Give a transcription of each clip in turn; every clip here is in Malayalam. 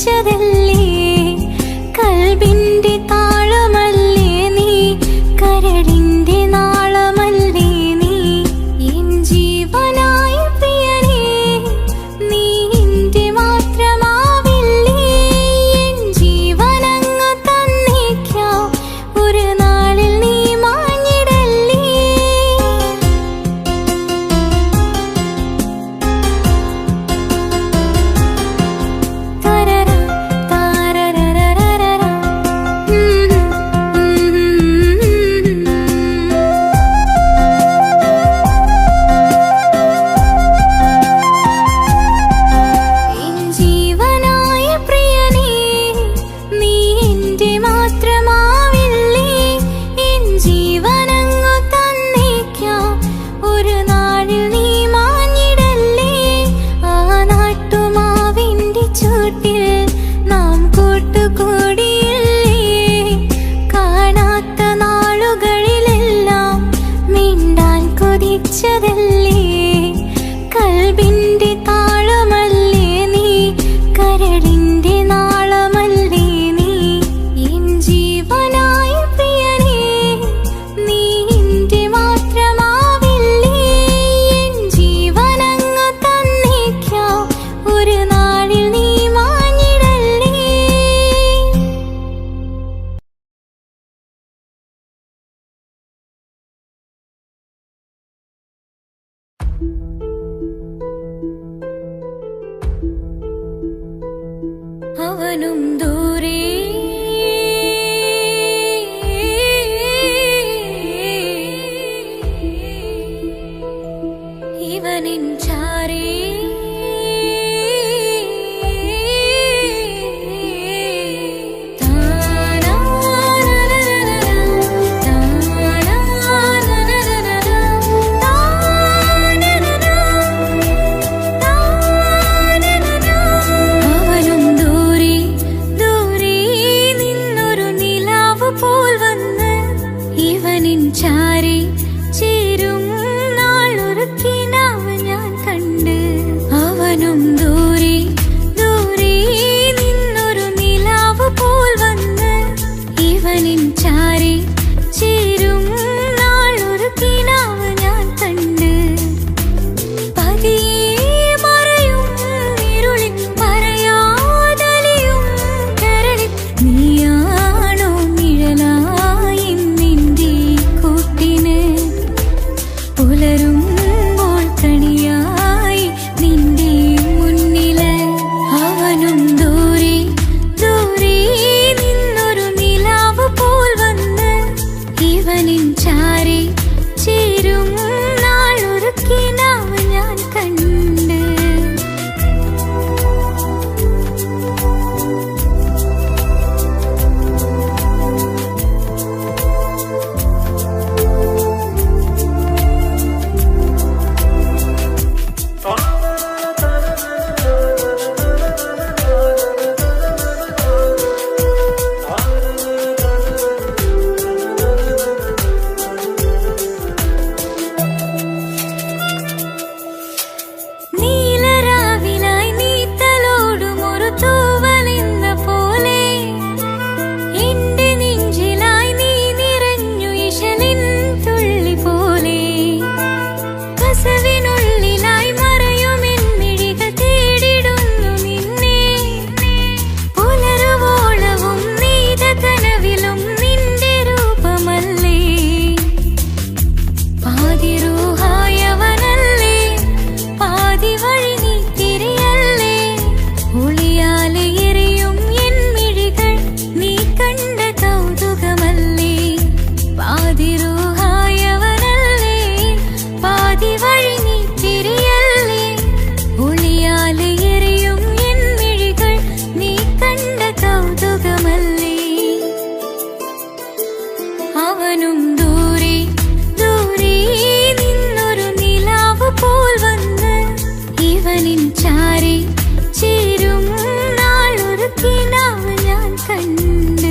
കൊതിച്ചതല്ലേ, കൽബിന്റെ താളമല്ലേ നീ, കരളിന്റെ നാളമല്ലേ നീ, എൻ ജീവനായ പ്രിയനേ നീ എന്റെ മാത്രമാവില്ലേ, എൻ ജീവനങ്ങ് തന്നേക്കാം ഒരു നാളിൽ നീ മാഞ്ഞിടല്ലേ. കൊതിച്ചതല്ലേ, കൽബിന്റെ താളമല്ലേ നീ, കരളിന്റെ നാളമല്ലേ നീ, എൻ ജീവനായ പ്രിയനേ നീ എന്റെ മാത്രമാവില്ലേ, എൻ ജീവനങ്ങ് തന്നേക്കാം ഒരു നാളിൽ നീ മാഞ്ഞിടല്ലേ. അവനും ദൂരെ ഇവനിൻ ചാരേ, ചാരി ചേരും നാളൊരുക്കിനാവ് ഞാൻ കണ്ട്, അവനും ദൂരെ ദൂരെ നിന്നൊരു നിലാവ് പോൽ വന്ന്, ഇവനിൻ ചാരി ചേരും നാളൊരുക്കിനാവ് ഞാൻ കണ്ട്, പതിയെ മറയും ഇരുളിൽ പറയാതലിയും കരളിൽ നീയാണോ നിഴലായി പുലരുമ്പോൾ കണിയായി നിന്റെ മുന്നില്, അവനും ദൂരെ ദൂരെ നിന്നൊരു നിലാവ് പോൽ വന്ന്, ഇവനിൻ ചാരി ചേരും നാളൊരുക്കിനാവ് ഞാൻ കണ്ട്. അവനും ദൂരെ ദൂരെ നിന്നൊരു നിലാവ് പോൽ വന്ന്, ഇവനിൻ ചാരി ചേരും നാളൊരുക്കിനാവ് ഞാൻ കണ്ട്.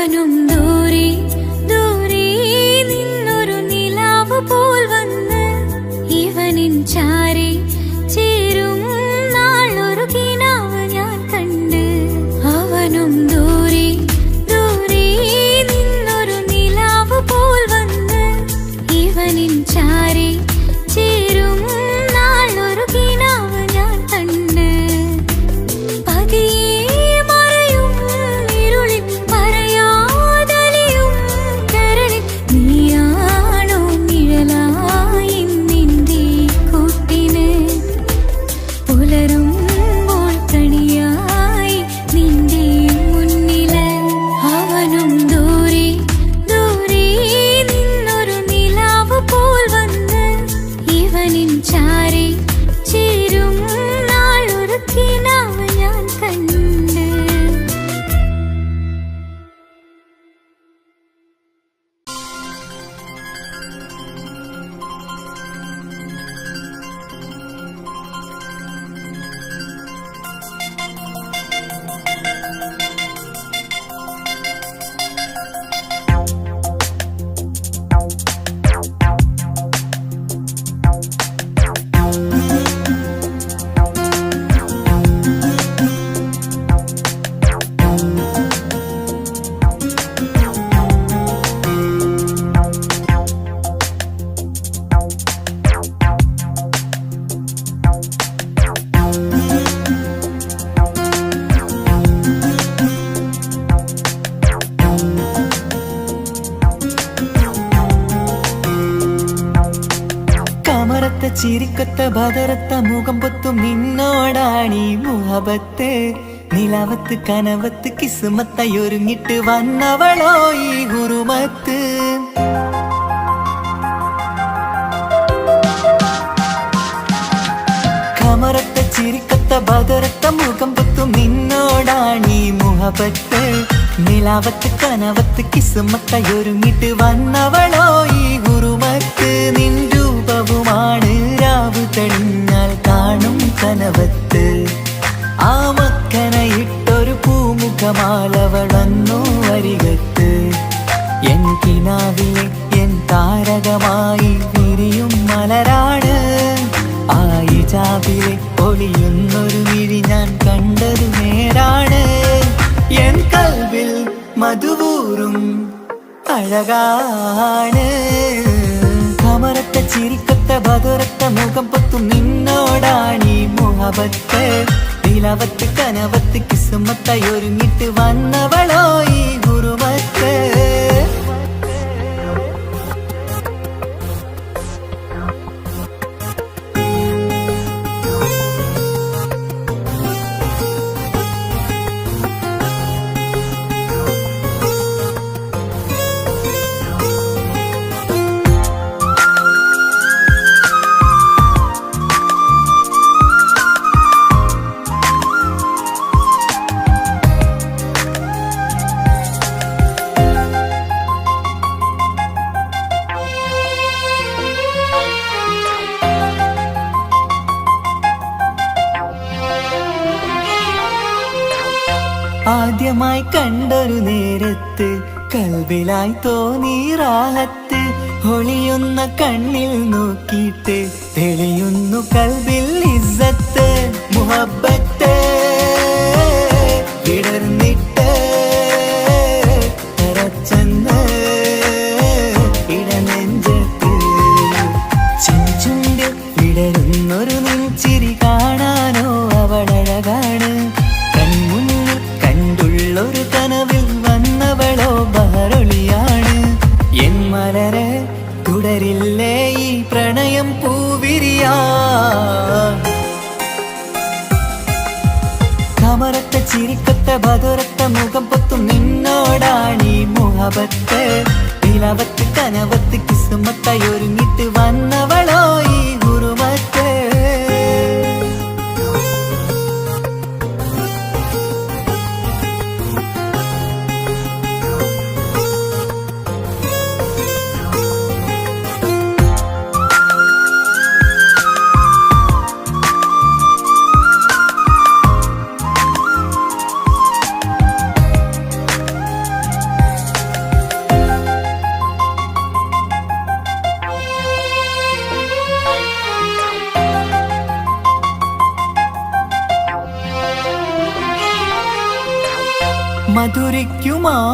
അവനും ദൂരെ ദൂരെ നിന്നൊരു നിലാവ് പോൽ വന്ന് ഇവനിൻ ചാരെ ചേരും നാളൊരു കിനാവ് ഞാൻ കണ്ട്. അവനും ദൂരെ ദൂരെ നിന്നൊരു നിലാവ് പോൽ വന്ന് ഇവനിൻ ചാരെ ചേരും നാളൊരു കിനാവ് ഞാൻ കണ്ട്. പതിയെ മറയും ഇരുളിൽ പറയാതലിയും കരളിൽ നീയാണോ നിഴലായി നിന്റെ കൂട്ടിന്. പുലരുമ്പോൾ കണിയായി നിന്റെ മുന്നില്. അവനും ദൂരെ ദൂരെ നിന്നൊരു നിലാവ് പോൽ വന്ന് ഇവനിൻ ചാരെ ചേരും നാളൊരു കിനാവ് ഞാൻ കണ്ട്. കമറത്ത ചിരിക്കത്ത ബദറത്ത മുഖം പൊത്തും നിന്നോടാണീ മുഹബത്ത്. നിലവത്ത് കനവത്ത് കിസ്മത്തായി ഒരുങ്ങിട്ട് വന്നവളോ ഈ ഗുരുമത്ത്. കമറത്ത ചിരിക്കത്ത ബദറത്ത മുഖം പൊത്തും നിന്നോടാണീ മുഹബത്ത്. നിലവത്ത് കനവത്ത് കിസ്മത്തായി ഒരുങ്ങിട്ട് വന്നവളോ ഈ ഗുരുമത്ത്. നിൻ രൂപവുമാണ് രാവ് തെളിഞ്ഞാൽ കാണും കനവത്ത്. ആ മക്കനയിട്ടൊരു പൂമുഖമാലവളന്നു അരികത്ത്. എൻ കിനാവിലെ എൻ താരകമായി വിരിയും മലരാണ്. ആ ഇജാബിലെ ഒളിയുന്നൊരു വിഴി ഞാൻ കണ്ടതു നേരാണ്. എൻ കൽവിൽ മധുവൂറും അഴകാണ്. കമറത്ത ചിരിക്കത്ത ബദറത്ത മുഖം പൊത്തും നിന്നോടാണീ മുഹബത്ത്. നിലവത്ത് കനവത്ത് കിസ്മത്തായി ഒരുങ്ങിട്ട് വന്നവളോ ഈ ഗുരുമത്ത്. ആദ്യമായി കണ്ടൊരു നേരത്ത് കൽവിലായി തോന്നി റാഹത്ത്. ഒളിയുന്ന കണ്ണിൽ നോക്കിയിട്ട് തെളിയുന്നു കൽവിൽ ഇസ്സത്ത്. മുഹബ്ബത്ത് വിടർന്നിട്ട് തരച്ചെന്ന് ഇടനെഞ്ചത്ത്. ചെഞ്ചുണ്ടിൽ വിടരുന്നൊരു നെഞ്ചിരി കാണാനോ അവളഴകാണ്. കൺമുന്നിൽ കണ്ടുള്ളൊരു കനവിൽ വന്നവളോ ബഹറൊളിയാണ്. എൻ മലരെ തുടരില്ലേ ഈ പ്രണയം പൂവിരിയാ. കമറത്ത ചിരിക്കത്ത ബദറത്ത മുഖം പൊത്തും നിന്നോടാണീ മുഹബത്ത്. നിലവത്ത് കനവത്ത് കിസ്മത്തായി ഒരുങ്ങിട്ട് വന്നവളോ ഈ ഗുരുമത്ത്.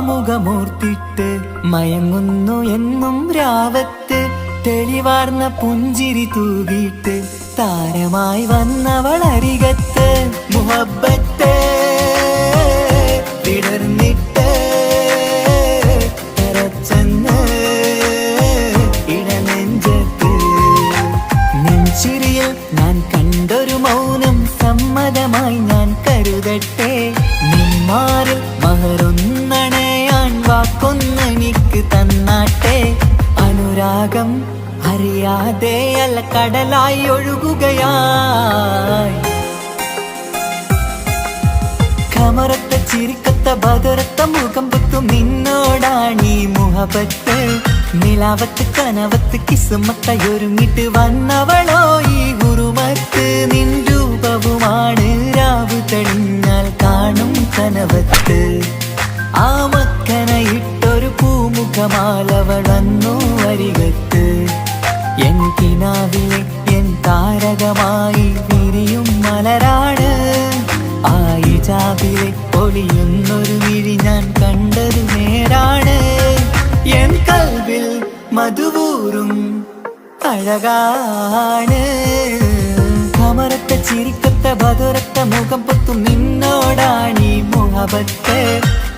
മുഖമോർത്തിട്ട് മയങ്ങുന്നു എന്നും രാവത്ത് തെളിവാർന്ന പുഞ്ചിരി തൂകിയിട്ട് താരമായി വന്നവൾ അരികത്ത് മുഹബ്ബത്ത് വിടർന്നിട്ട് തരച്ചെന്ന് ഇടനെഞ്ചത്ത് നെഞ്ചിരിയിൽ ഞാൻ കണ്ടൊരു മൗനം സമ്മതമായി ഞാൻ കരുതട്ടെ നിന്മാറിൽ മഹറൊന്നണയാൻ വാക്കൊന്നെനിക്ക് തന്നാട്ടെ അനുരാഗം അറിയാതെ അല്ല കടലായി ഒഴുകുകയായി കമറത്ത ചിരിക്കത്ത ബദറത്ത മുഖം പുത്തും നിന്നോടാണീ മുഹബത്ത് നിലാവത്ത് കനവത്ത് കിസുമത്തയൊരുങ്ങിട്ട് വന്നവളോ ഈ ഗുരുമത്ത് നിൻ രൂപവുമാണ് രാവ് തെളിഞ്ഞാൽ കാണും കനവത്ത് ആ മക്കനയിട്ടൊരു പൂമുഖമാലവളന്നു അരികത്ത് എൻ കിനാവിലെ എൻ താരകമായി വിരിയും മലരാണ് ആ ഇജാബിലെ പൊളിയുന്നൊരു വിഴി ഞാൻ കണ്ടത് നേരാണ് എൻ കൽവിൽ മധുവൂറും അഴകാണ് കമറത്ത ചിരിക്കത്ത ബദറത്ത മുഖം പൊത്തും നിന്നോടാണീ മുഹബത്ത്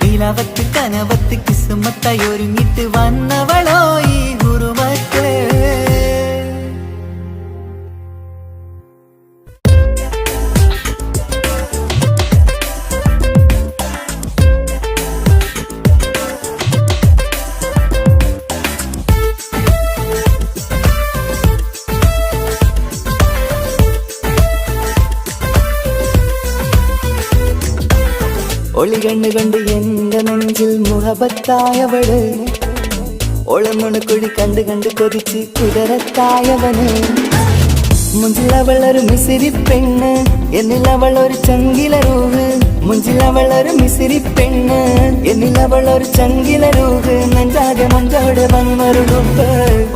നിലവത്ത് കനവത്ത് കിസുമത്തയൊരുങ്ങിട്ട് വന്നവളോ ഈ ഗുരുമത്ത് ഒളികണ്ണ് കണ്ട് എന്റെ നെഞ്ചിൽ മുഹബത്തായവള് ഒളമുണക്കുഴി കണ്ട് കണ്ട് കൊതിച്ച് കുതിരത്തായവന് മുഞ്ചിലവളൊരു മിസിരി പെണ്ണ് എന്നിലവളൊരു ചങ്കിലരൂഹ് മുഞ്ചിലവളൊരു മിസിരി പെണ്ണ് എന്നിലവളൊരു ചങ്കിലരൂഹ് നെഞ്ചാകെ മഞ്ചോട് വന്നൊരു ഉപ്പ്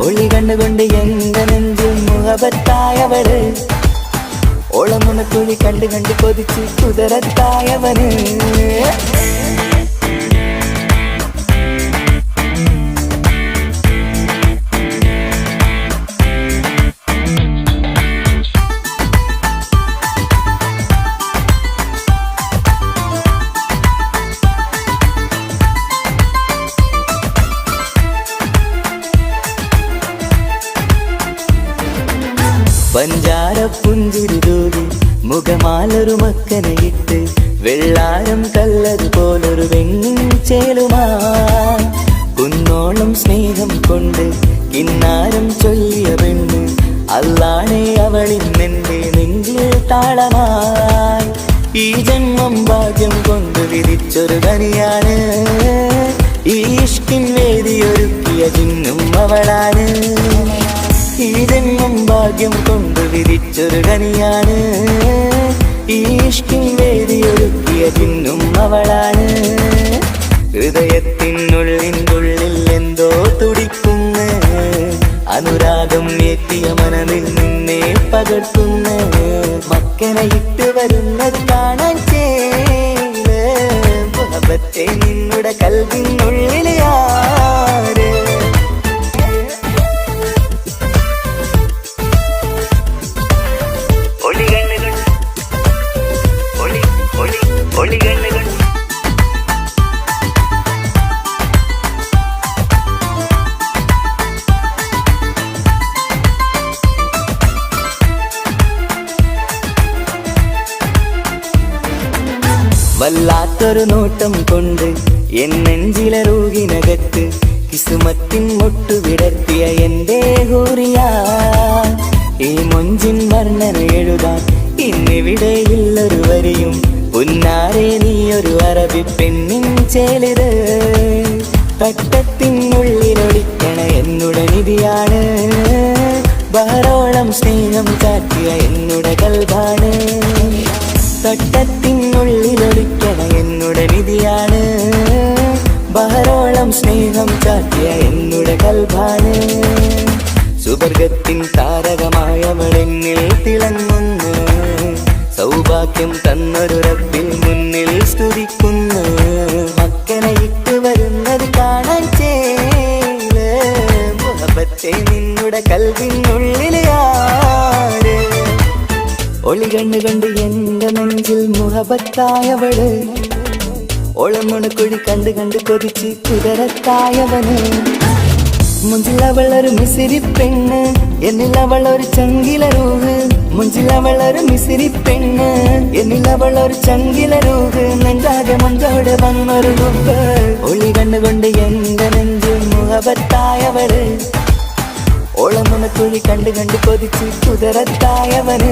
ഒളി കണ്ടുകൊണ്ട് എന്റെ നെഞ്ചിൽ മുഹബത്തായവള് ഓളമുണക്കുഴി കണ്ട് കണ്ട് കൊതിച്ച് കുതിരത്തായവന് പഞ്ചാര പുഞ്ചിരി തൂകി മുഖമാലൊരു മക്കനയിട്ട് വെള്ളാരം കല്ലത് പോലൊരു വെണ്ണിൻ ചേലുമാ കുന്നോളം സ്നേഹം കൊണ്ട് കിന്നാരം ചൊല്ലിയ പെണ്ണ് അല്ലാണേ അവളിന്നെന്റെ നെഞ്ചിൽ താളമായി ഈ ജന്മം ഭാഗ്യം കൊണ്ട് വിധിച്ചൊരു കനിയാണ് ഈ ഇഷ്കിൻ വേദിയൊരുക്കിയ ജിന്നും അവളാണ് ഈ ജന്മം ഭാഗ്യം കൊണ്ട് വിധിച്ചൊരു കനിയാണ് ഈ ഇഷ്കിൻ വേദിയൊരുക്കിയ ജിന്നും അവളാണ് ഹൃദയത്തിനുള്ളിനുള്ളിൽ എന്തോ തുടിക്കുന്ന അനുരാഗം എത്തിയ മനതിൽ നിന്നെ പകർത്തുന്ന മക്കനയിട്ട് വരുന്നത് കാണാൻ ചേല് മുഹബത്തെ നിന്നുടെ കൽവിനുള്ളിൽ ആര് വല്ലാത്തൊരു നോട്ടം കൊണ്ട് എൻ നെഞ്ചിലെ റൂഹിനകത്ത് കിസുമത്തിൻ മുട്ടു വിടർത്തിയ എന്റെ ഹൂറിയ ഈ മൊഞ്ചിൻ വർണ്ണന എഴുതാൻ ഇന്നിവിടെയുള്ളൊരു വരിയും പുന്നാരെ നീയൊരു അറബി പെണ്ണിൻ ചേലിത് തട്ടത്തിനുള്ളിലൊളിക്കണ എന്നുടെ നിധിയാണ് ബഹറോളം സ്നേഹം ചാറ്റിയ എന്നുടെ കൽബാണ് തട്ടത്തിനുള്ളിലൊളിക്കണ എന്നുടെ നിധിയാണ് ബഹറോളം സ്നേഹം ചാറ്റിയ എന്നുടെ കൽബാണ് സുവർഗത്തിൻ താരകമായവളെന്നിൽ തിളങ്ങുന്നു സൗഭാഗ്യം തന്നൊരു റബ്ബിൽ മുന്നിൽ സ്തുതിക്കുന്നു മക്കനയിട്ട് കൽവിനുള്ളിലെ ആര് ഒളി കണ്ണുകൊണ്ട് എന്റെ നെഞ്ചിൽ മുഹബത്തായവള് ഓളമുണക്കുഴി കണ്ട് കണ്ട് കൊതിച്ച് കുതിരത്തായവന് മുഞ്ചിൽ അവളൊരു മിസിരി പെണ്ണ് എന്നിൽ അവളൊരു ചങ്കില രൂഹ് മുഞ്ചിൽ അവളൊരു മിസിരി പെണ്ണ് എന്നിൽ അവളൊരു ചങ്കില രൂഹ് നെഞ്ചാകെ മഞ്ചോട് വന്നൊരു ലുക്ക് ഒളി കണ്ണുകൊണ്ട് എന്റെ നെഞ്ചിൽ മുഹബത്തായവള് ഓളമുണക്കുഴി കണ്ട് കണ്ട് കൊതിച്ച് കുതിരത്തായവന്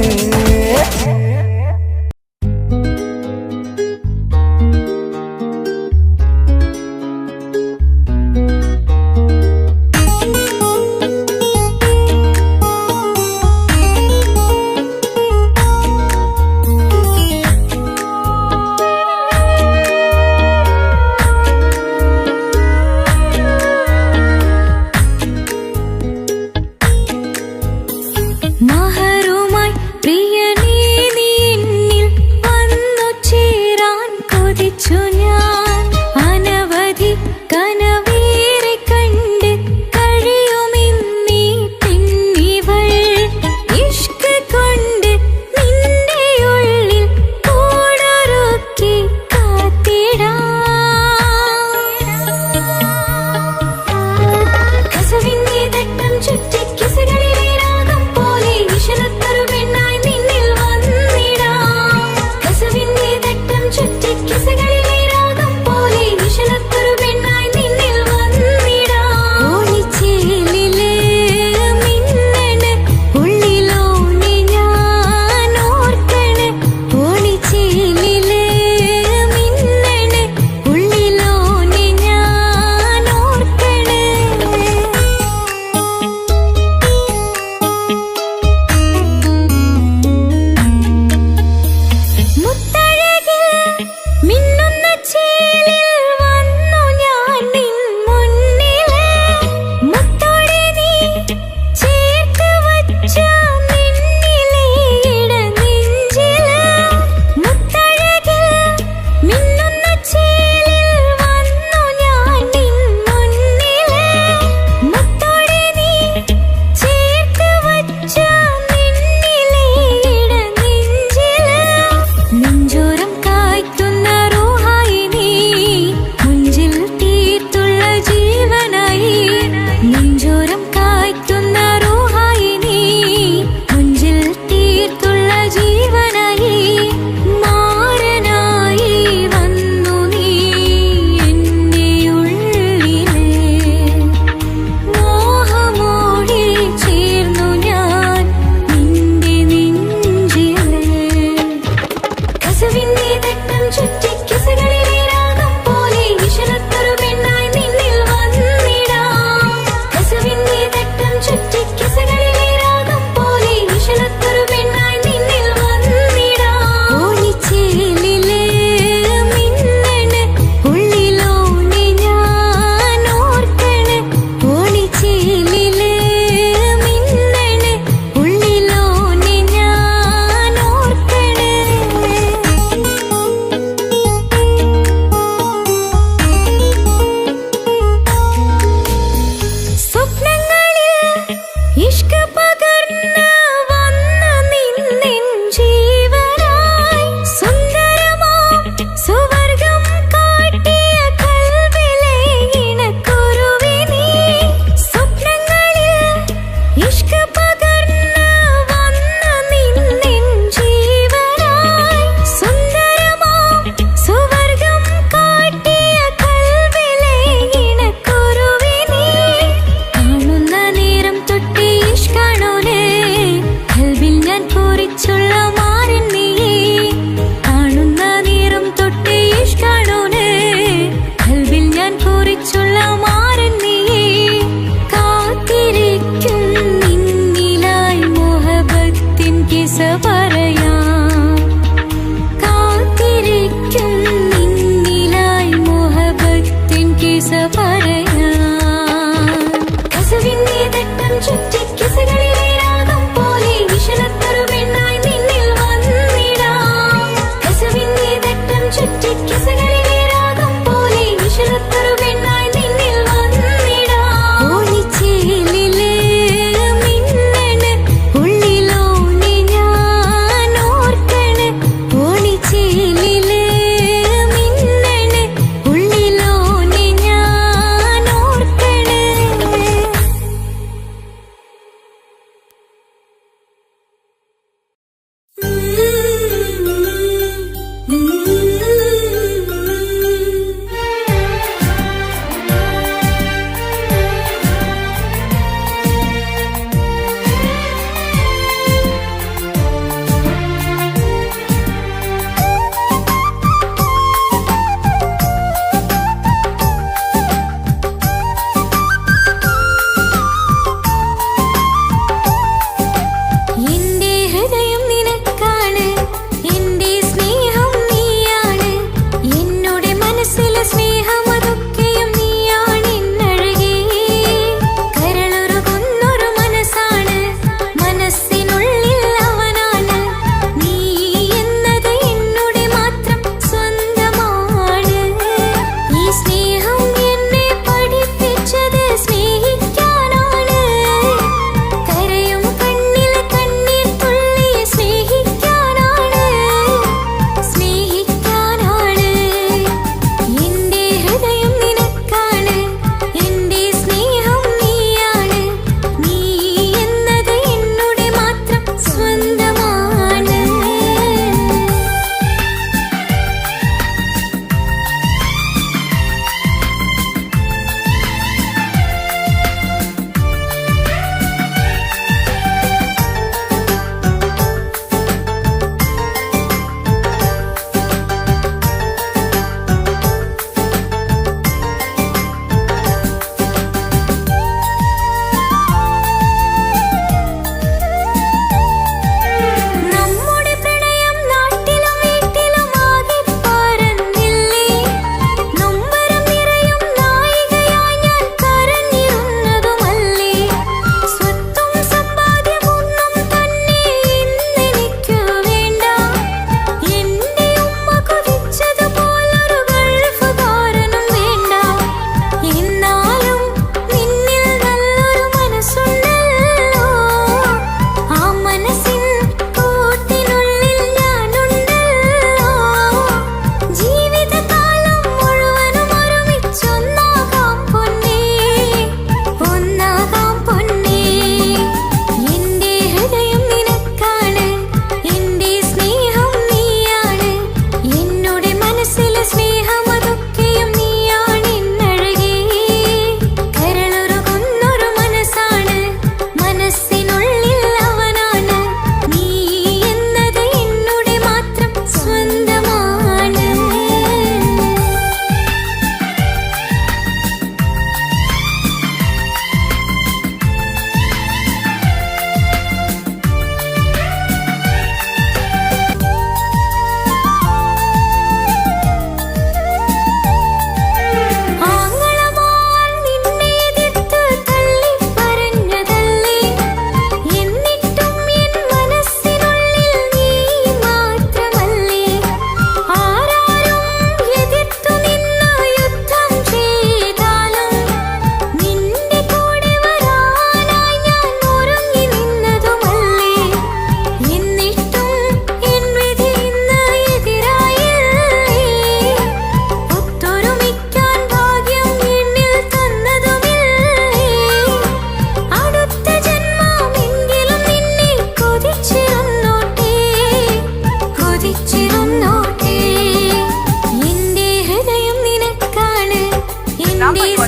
മഹറുമായി പ്രിയനേ നീ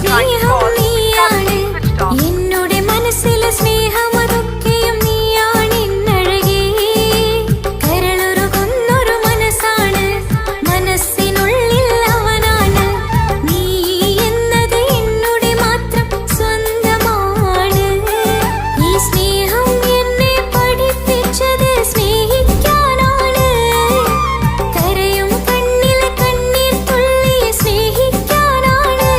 സ്നേഹം നീയാണ് എന്നുടെ മനസ്സിലെ സ്നേഹം അതൊക്കെയും നീയാണ് എന്നഴകേ കരളുരുകുന്നൊരു മനസ്സാണ് മനസ്സിനുള്ളിൽ അവനാണ് നീ എന്നത് എന്നുടെ മാത്രം സ്വന്തമാണ് ഈ സ്നേഹം എന്നെ പഠിപ്പിച്ചത് സ്നേഹിക്കാനാണ് കരയും കണ്ണിലെ കണ്ണീർ തുള്ളിയെ സ്നേഹിക്കാനാണ്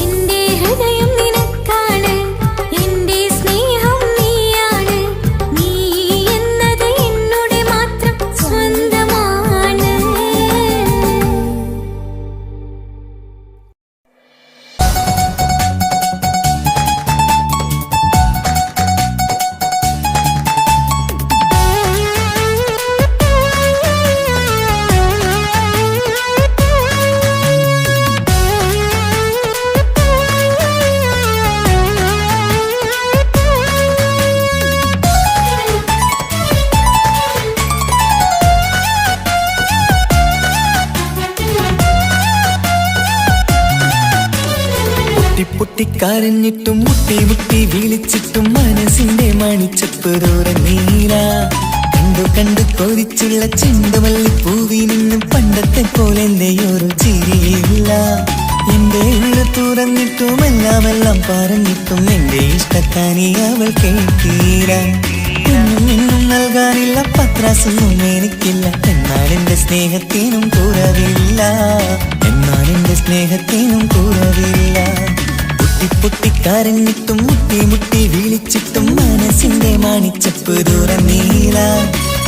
എന്റെ ഹൃദയം നിനക്കാണ് എന്റെ സ്നേഹം നീയാണ് നീ എന്നത് എന്നുടെ മാത്രം സ്വന്തമാണ്. പൊട്ടിക്കരഞ്ഞിട്ടും മുട്ടി മുട്ടി വിളിച്ചിട്ടും മനസ്സിന്റെ മണിച്ചപ്പുറ നീല കണ്ടു കണ്ടു കൊതിച്ചുള്ള ചെണ്ടുമല്ലിപ്പൂവി നിന്നും പണ്ടത്തെ പോലെ എന്റെയൊരു ചിരിയില്ല എന്റെ ഉള്ള തുറന്നിട്ടും എല്ലാം പറഞ്ഞിട്ടും എന്റെ ഇഷ്ടക്കാനി അവൾ കേട്ടീര എന്നും നൽകാനില്ല പത്രാസൊന്നും എനിക്കില്ല എന്നാൽ എന്റെ സ്നേഹത്തിനും കുറവില്ല പൊട്ടിക്കരഞ്ഞിട്ടും മുട്ടി മുട്ടി വിളിച്ചിട്ടും മനസ്സിന്റെ മാണിച്ചപ്പ് നീല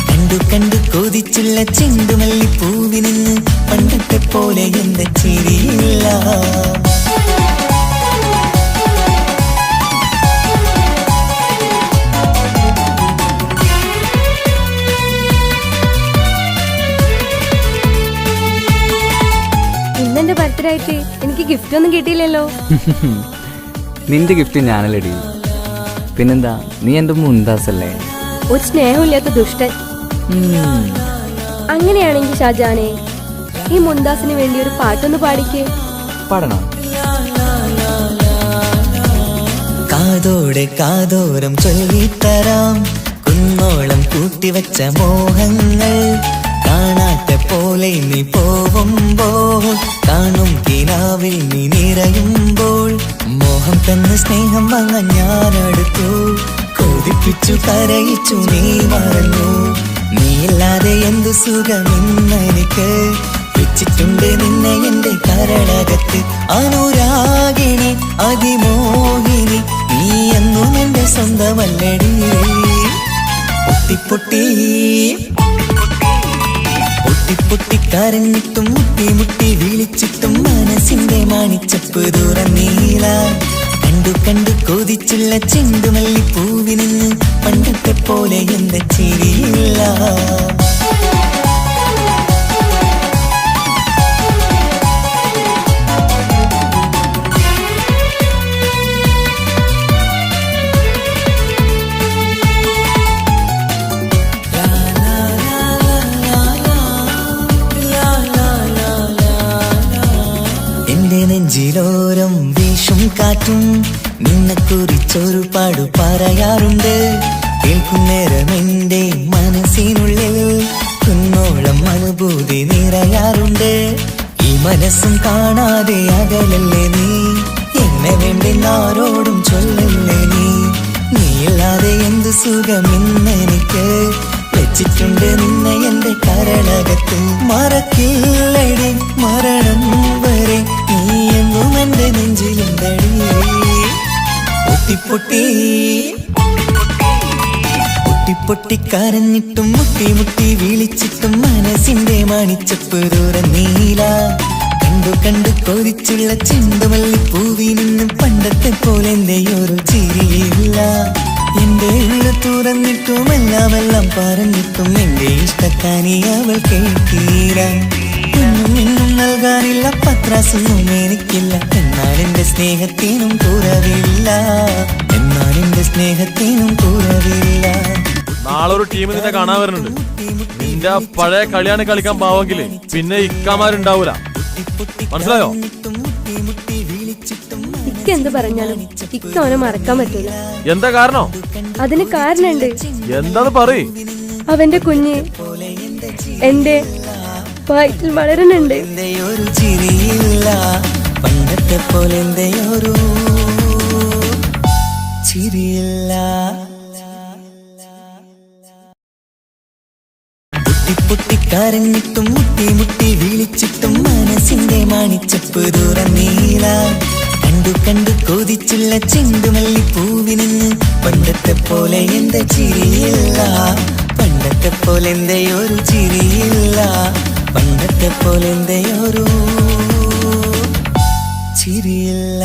കണ്ടു കണ്ടു കൊതിച്ചുള്ള ചെണ്ടുമല്ലിപ്പൂവി നിന്ന് പണ്ടത്തെ പോലെ എന്റെ ചിരിയില്ല. ഇന്നെന്റെ ബർത്ത്ഡേ ആയിട്ട് എനിക്ക് ഗിഫ്റ്റ് ഒന്നും കിട്ടിയില്ലല്ലോ. നിന്റെ ഗിഫ്റ്റ് ഞാനല്ലടി, പിന്നെന്താ, നീ എന്റെ മുന്താസല്ലേ. ഒരു സ്നേഹമില്ലാത്ത ദുഷ്ടൻ. അങ്ങനെയാണെങ്കിൽ ഷാജാനെ ഈ മുന്താസിന് വേണ്ടി ഒരു പാട്ടൊന്ന് പാടിക്കേ. പാടണം. കാതോടെ കാതോരം ചൊല്ലിത്തരാം കുന്നോളം കൂട്ടിവച്ച മോഹങ്ങൾ കാണാത്ത പോലെ നീ പോവുമ്പോൾ കാണും കിനാവിൽ നീ നിറയുമ്പോൾ മോഹം തന്ന സ്നേഹം വാങ്ങാൻ ഞാനടുത്തു കൊതിപ്പിച്ചു കരയിച്ചു നീ മറന്നു നീയില്ലാതെ എന്തു സുഖമെന്നെനിക്ക് വെച്ചിട്ടുണ്ട് നിന്നെ എന്റെ കരളകത്ത് അനുരാഗിണി അതിമോഹിനി നീ എന്നും എന്റെ സ്വന്തമല്ലടി. പൊട്ടി പൊട്ടിക്കരഞ്ഞിട്ടും മുട്ടി മുട്ടി വിളിച്ചിട്ടും മനസ്സിന്റെ മാണിച്ചപ്പ് നീല കണ്ടു കണ്ടു കൊതിച്ചുള്ള ചെണ്ടുമല്ലിപ്പൂവി നിന്ന് പണ്ടത്തെ പോലെ എന്റെ ചിരിയില്ല. നെഞ്ചിലോരം വീശും കാറ്റും നിന്നെ കുറിച്ചൊരു പാടു പറയാറുണ്ട് കേൾക്കുന്നേരം എന്റെ മനസ്സിനുള്ളിൽ കുന്നോളം അനുഭൂതി നിറയാറുണ്ട് ഈ മനസ്സും കാണാതെ അകലല്ലേ നീ എന്നെ വേണ്ടെന്നാരോടും ചൊല്ലല്ലേ നീയില്ലാതെ എന്ത് സുഖമെന്നെനിക്ക് വെച്ചിട്ടുണ്ട് നിന്നെ എന്റെ കരളകത്ത് മറക്കില്ലടി മരണം വരെ നീ എന്നും എന്റെ നെഞ്ചിലുണ്ടടി. പൊട്ടിക്കരഞ്ഞിട്ടും മുട്ടി മുട്ടി വിളിച്ചിട്ടും മനസ്സിന്റെ മാണിച്ചപ്പ് നീല കണ്ടു കണ്ടു കൊതിച്ചുള്ള ചെണ്ടുമല്ലിപ്പൂവി നിന്നും പണ്ടത്തെ പോലെ എന്റെയൊരു ചിരിയില്ല എന്റെ ഉള്ളു തുറന്നിട്ടും എല്ലാം പറഞ്ഞിട്ടും എന്റെ ഇഷ്ടക്കാനി അവൾ കേട്ടീര എന്നും നൽകാനില്ല പത്രാസൊന്നും എനിക്കില്ല എന്നാൽ എന്റെ സ്നേഹത്തിനും കുറവില്ല നാളെ ഒരു ടീം നിന്നെ കാണാൻ വരുന്നുണ്ട്. നിന്റെ പഴയ കളിയാണ് കളിക്കാൻ പാവെങ്കില് പിന്നെ ഇക്കാമാരുണ്ടാവൂല. മനസ്സിലായോ? ഇക്ക എന്ത് പറഞ്ഞാലും ഇക്ക അവനെ മറക്കാൻ പറ്റൂല. എന്താ കാരണം? അതിന് കാരണമുണ്ട്. എന്താന്ന് പറയ്. അവന്റെ കുഞ്ഞ് എന്റെ വയറ്റിൽ വളരുന്നുണ്ട്. ഒരു ചിരിയില്ല പണ്ടത്തെ പോലെ ഒരു ചിരിയില്ല. പൊട്ടിക്കരഞ്ഞിട്ടും മുട്ടി മുട്ടി വിളിച്ചിട്ടും മനസ്സിന്റെ മാണിച്ചപ്പ് തുറന്നീല. കണ്ടു കണ്ടു കൊതിച്ചുള്ള ചെണ്ടുമല്ലി പൂവിന് പണ്ടത്തെ പോലെ എന്താ ചിരിയില്ല. പണ്ടത്തെ പോലെ ഒരു ചിരിയില്ല. പണ്ടത്തെ പോലെ ഒരു ചിരിയില്ല.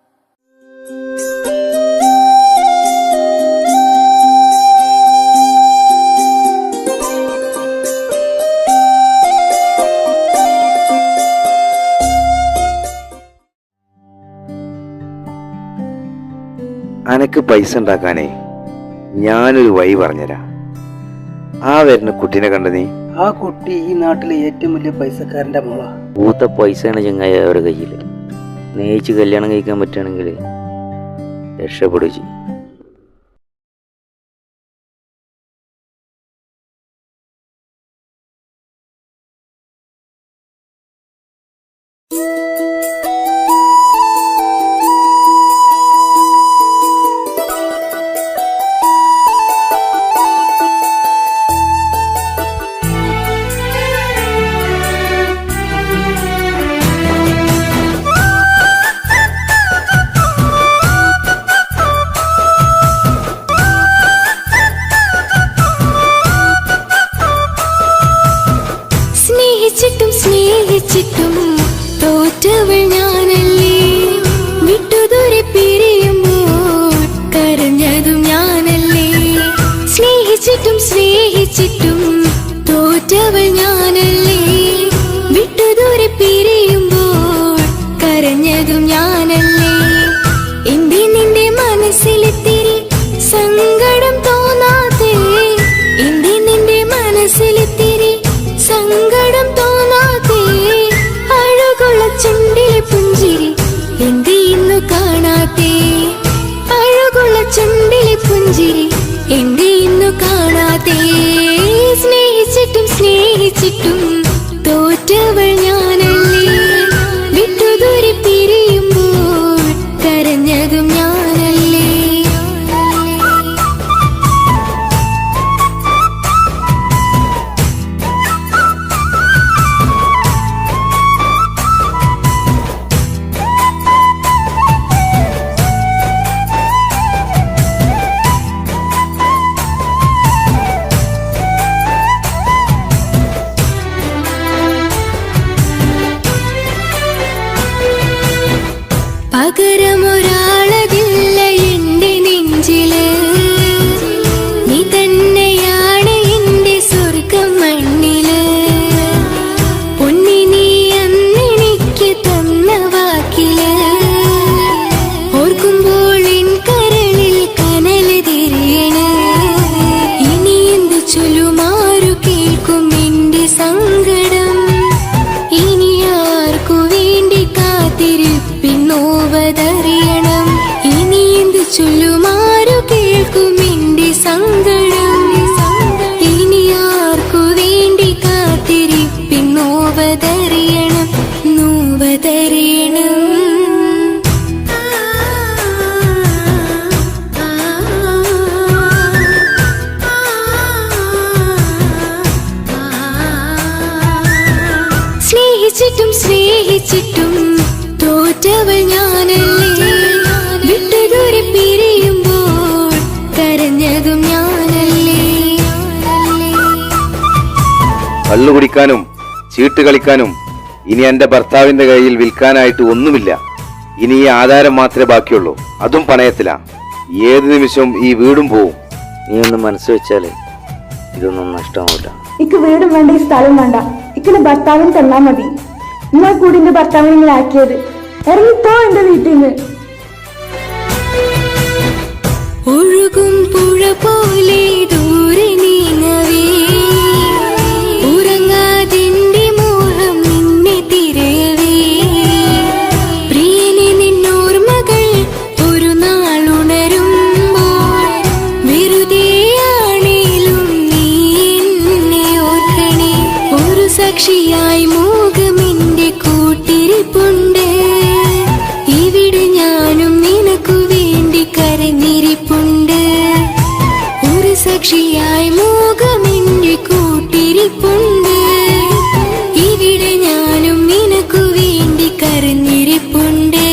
നിനക്ക് പൈസ ഉണ്ടാക്കാനേ ഞാനൊരു വഴി പറഞ്ഞുതരാം. ആ വരുന്ന കുട്ടീനെ കണ്ട നീ? ആ കുട്ടി ഈ നാട്ടിലെ ഏറ്റവും വലിയ പൈസക്കാരന്റെ മോളാ. പൂത്ത പൈസയാണ് ചങ്ങായി അവരുടെ കയ്യിൽ. സ്നേഹിച്ച് കല്യാണം കഴിക്കാൻ പറ്റുകയാണെങ്കിൽ രക്ഷപ്പെടുക ചെയ്യും. സ്നേഹിച്ചിട്ടും തോറ്റവൾ ഞാനല്ലേ, വിട്ടുദൂരെ പിരിയുമ്പോൾ കരഞ്ഞതും ഞാനല്ലേ. സ്നേഹിച്ചിട്ടും തോറ്റവൾ ഞാനല്ലേ, വിട്ടുദൂരെ പിരിയുമ്പോൾ കരഞ്ഞതും ഞാനല്ലേ. എന്റെ നിന്റെ മനസ്സിലെത്തിരി സങ്കടം തോന്നാതെ, എന്റെ നിന്റെ മനസ്സിലെത്തിരി സങ്കടം തോന്നാതെ, അഴകുള്ള ചുണ്ടിലെ പുഞ്ചിരി എന്റെ ഇന്നു കാണാതെ, അഴകുള്ള ചുണ്ടിലെ പുഞ്ചിരി എന്റെ ഇന്നു കാണാതെ. സ്നേഹിച്ചിട്ടും തോറ്റവൾ ഞാനല്ലേ, വിട്ടുദൂരെ പിരിയുമ്പോൾ കരഞ്ഞതും ഞാനല്ലേ. പകരമൊരാളതില്ല എന്റെ നെഞ്ചില്, നീ തന്നെയാണ് എന്റെ സ്വർഗം മണ്ണില്. പൊന്നി നീ അന്നെനിക്ക് തന്ന വാക്കില്, ഓർക്കുമ്പോൾ എൻ കരളിൽ കനല് തിരിയണ്. ഇനി എന്ത് ചൊല്ലുമാരു കേൾക്കും എന്റെ സങ്കടം, ഇനി ആർക്കു വേണ്ടി കാത്തിരിപ്പിന്നോവതറിയണം. ഇനി എന്ത് ചൊല്ലുമാരു കേൾക്കും എന്റെ സങ്കടം, ഇനി ആർക്കു വേണ്ടി കാത്തിരിപ്പിന്നോവതറിയണം, നോവതറിയണം. സ്നേഹിച്ചിട്ടും തോറ്റവൾ ഞാനല്ലേ, വിട്ടുദൂരെ പിരിയുമ്പോൾ കരഞ്ഞതും ഞാനല്ലേ. കള്ളു കുടിക്കാനും ചീട്ട് കളിക്കാനും ഇനി എന്റെ ഭർത്താവിന്റെ കയ്യിൽ വിൽക്കാനായിട്ട് ഒന്നുമില്ല. ഇനി ഈ ആധാരം മാത്രമേ ബാക്കിയുള്ളൂ, അതും പണയത്തിലാ. ഏത് നിമിഷവും ഈ വീടും പോവും. നീ ഒന്ന് മനസ്സ് വെച്ചാലേ ഇതൊന്നും നഷ്ടമാവില്ല. ഇക്ക് വീടും വേണ്ട, ഈ സ്ഥലം വേണ്ട, ഇക്കിന് ഭർത്താവിന് തന്നാ മതി. നിങ്ങൾ കൂടി എന്റെ ഭർത്താവിനെ ഇങ്ങനെ ആക്കിയത്. ഇറങ്ങിത്തോ എന്റെ വീട്ടിൽ നിന്ന്. ഒഴുകും പുഴ പോലെ ദൂരെ നീങ്ങവേ, ഉറങ്ങാതിന്റെ മോഹം നിന്നെ തിരയവേ. പ്രിയനെ നിന്നോർമകൾ ഒരു നാളുണരുമ്പോൾ, വെറുതെയാണേലും നീ എന്നെ ഓർക്കണേ. ഒരു സാക്ഷിയായി മോഹമെന്റെ കൂട്ടിരിപ്പുണ്ട്, ഇവിടെ ഞാനും നിനക്കു വേണ്ടി കരഞ്ഞിരിപ്പുണ്ട്. ഒരു സാക്ഷിയായി മോഹമെന്റെ കൂട്ടിരിപ്പുണ്ട്, ഇവിടെ ഞാനും നിനക്കു വേണ്ടി കരഞ്ഞിരിപ്പുണ്ട്,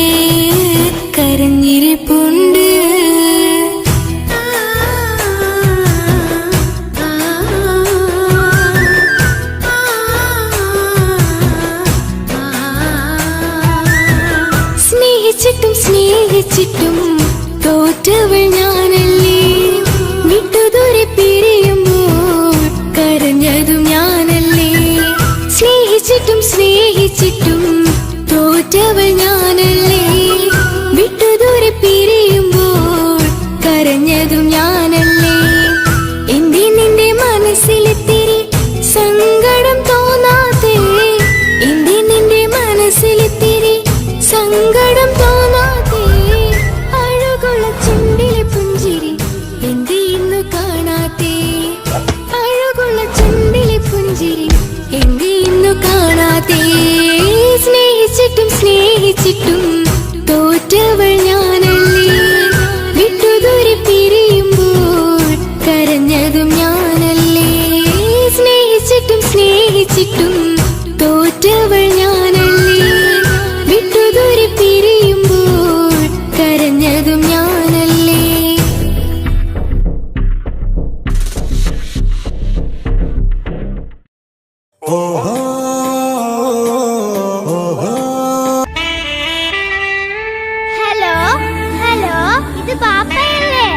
കരഞ്ഞിരിപ്പുണ്ട്. സ്നേഹിച്ചിട്ടും തോറ്റവൾ ഞാനല്ലേ, വിട്ടുദൂരെ പിരിയുമ്പോൾ കരഞ്ഞതും ഞാനല്ലേ. സ്നേഹിച്ചിട്ടും തോറ്റവൾ ഞാനല്ലേ, വിട്ടുദൂരെ പിരിയുമ്പോൾ അറിയാതെ സ്നേഹിച്ചിട്ടും സ്നേഹിച്ചിട്ടും തോറ്റവൾ ഞാനല്ലേ വിട്ടുദൂരെ പിരിയുമ്പോൾ കരഞ്ഞതും ഞാനല്ലേ സ്നേഹിച്ചിട്ടും സ്നേഹിച്ചിട്ടും തോറ്റവൾ ഞാനല്ലേ വിട്ടുദൂരെ പിരിയുമ്പോൾ കരഞ്ഞതും ഞാനല്ലേ. ഹലോ ഹലോ, ഇത് പാപ്പയല്ലേ?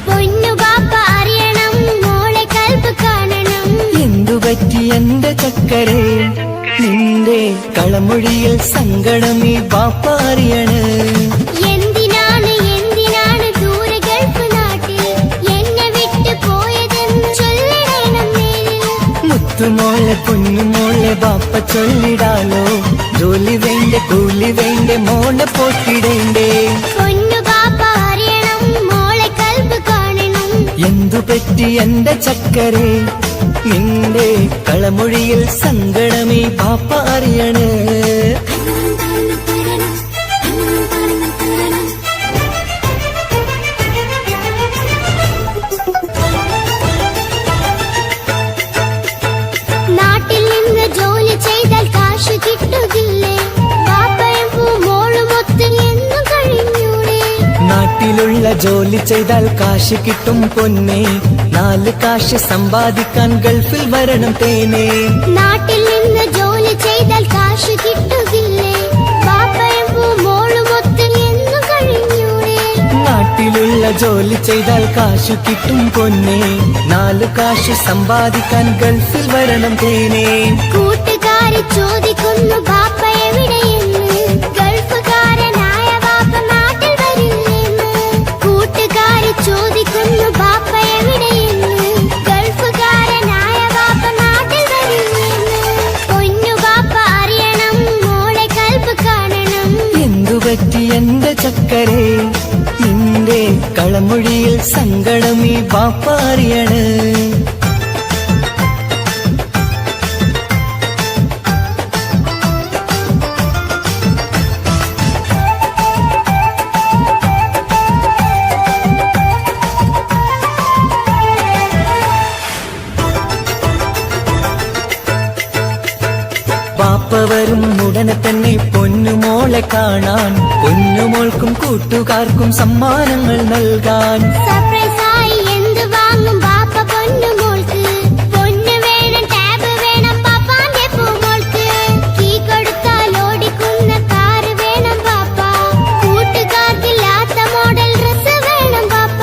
പൊന്നു പാപ്പ അറിയണം, മോളെ കൽബ് കാണണം. എന്തുപറ്റി എന്റെ ചക്കരെ നിന്റെ കളമൊഴിയിൽ സങ്കടം ഈ ബാപ്പ അറിയണ്. എന്തിനാണ് എന്തിനാണ് ദൂരെ ഗൾഫ് നാട്ടിൽ എന്നെ വിട്ടു പോയതെന്ന് ചൊല്ലിടണം നേരിൽ. മുത്തുമോളെ പൊന്നുമോളെ ബാപ്പ ചൊല്ലിടാലോ, ജോലി വേണ്ട കൂലി വേണ്ട മോളെ പോറ്റിടേണ്ടേ. പൊന്നു പാപ്പ അറിയണം, മോളെ കൽബ് കാണണം. എന്തുപറ്റി എന്റെ ചക്കരെ നിന്റെ കളമൊഴിയിൽ സങ്കടമേ ബാപ്പ അറിയണ്. നാട്ടിൽ നിന്ന് ജോലി ചെയ്താൽ കാശ് കിട്ടുകില്ലേ? പാപ്പയും മോളുമൊത്ത് എന്നും കഴിഞ്ഞൂടെ? നാട്ടിലുള്ള ജോലി ചെയ്താൽ കാശ് കിട്ടും പൊന്നെ, 4 കാശ് സമ്പാദിക്കാൻ ഗൾഫിൽ വരണം തേനെ. നാട്ടിൽ നിന്ന് ജോലി ചെയ്താൽ കാശ് കിട്ടുകില്ലേ? പാപ്പയും മോളുമൊത്ത് എന്നും കഴിഞ്ഞൂടെ? നാട്ടിലുള്ള ജോലി ചെയ്താൽ കാശ് കിട്ടും പൊന്നെ, 4 കാശ് സമ്പാദിക്കാൻ ഗൾഫിൽ വരണം തേനെ. കൂട്ടുകാരി ചോദിക്കുന്നു ബാപ്പ എവിടെയെന്ന്, ഗൾഫുകാരനായ ബാപ്പ നാട്ടിൽ വരില്ലെന്ന്. കൂട്ടുകാരി ചോദിക്കുന്നു ബാപ്പ എവിടെയെന്ന്, ഗൾഫുകാരനായ ബാപ്പ നാട്ടിൽ വരില്ലെന്ന്. പൊന്നു ബാപ്പ അറിയണം, മോളെ കൽബ് കാണണം. എന്തുപറ്റി എന്റെ ചക്കരെ നിന്റെ കളമൊഴിയിൽ സങ്കടം ഈ ബാപ്പ അറിയണ്. ബാപ്പ വരും ഉടനെ തന്നെ പൊന്നുമോളെ കാണാൻ, പൊന്നുമോൾക്കും കൂട്ടുകാർക്കും സമ്മാനങ്ങൾ നൽകാൻ. സർപ്രൈസായി എന്ത് വാങ്ങും ബാപ്പ പൊന്നു മോൾക്ക്? പൊന്നു വേണം, ടാബ് വേണം പാപ്പാന്റെ പൂമോൾക്ക്. കീ കൊടുത്താൽ ഓടിക്കുന്ന കാറ് വേണം ബാപ്പ. കൂട്ടുകാർക്കില്ലാത്ത മോഡൽ ഡ്രസ് വേണം ബാപ്പ.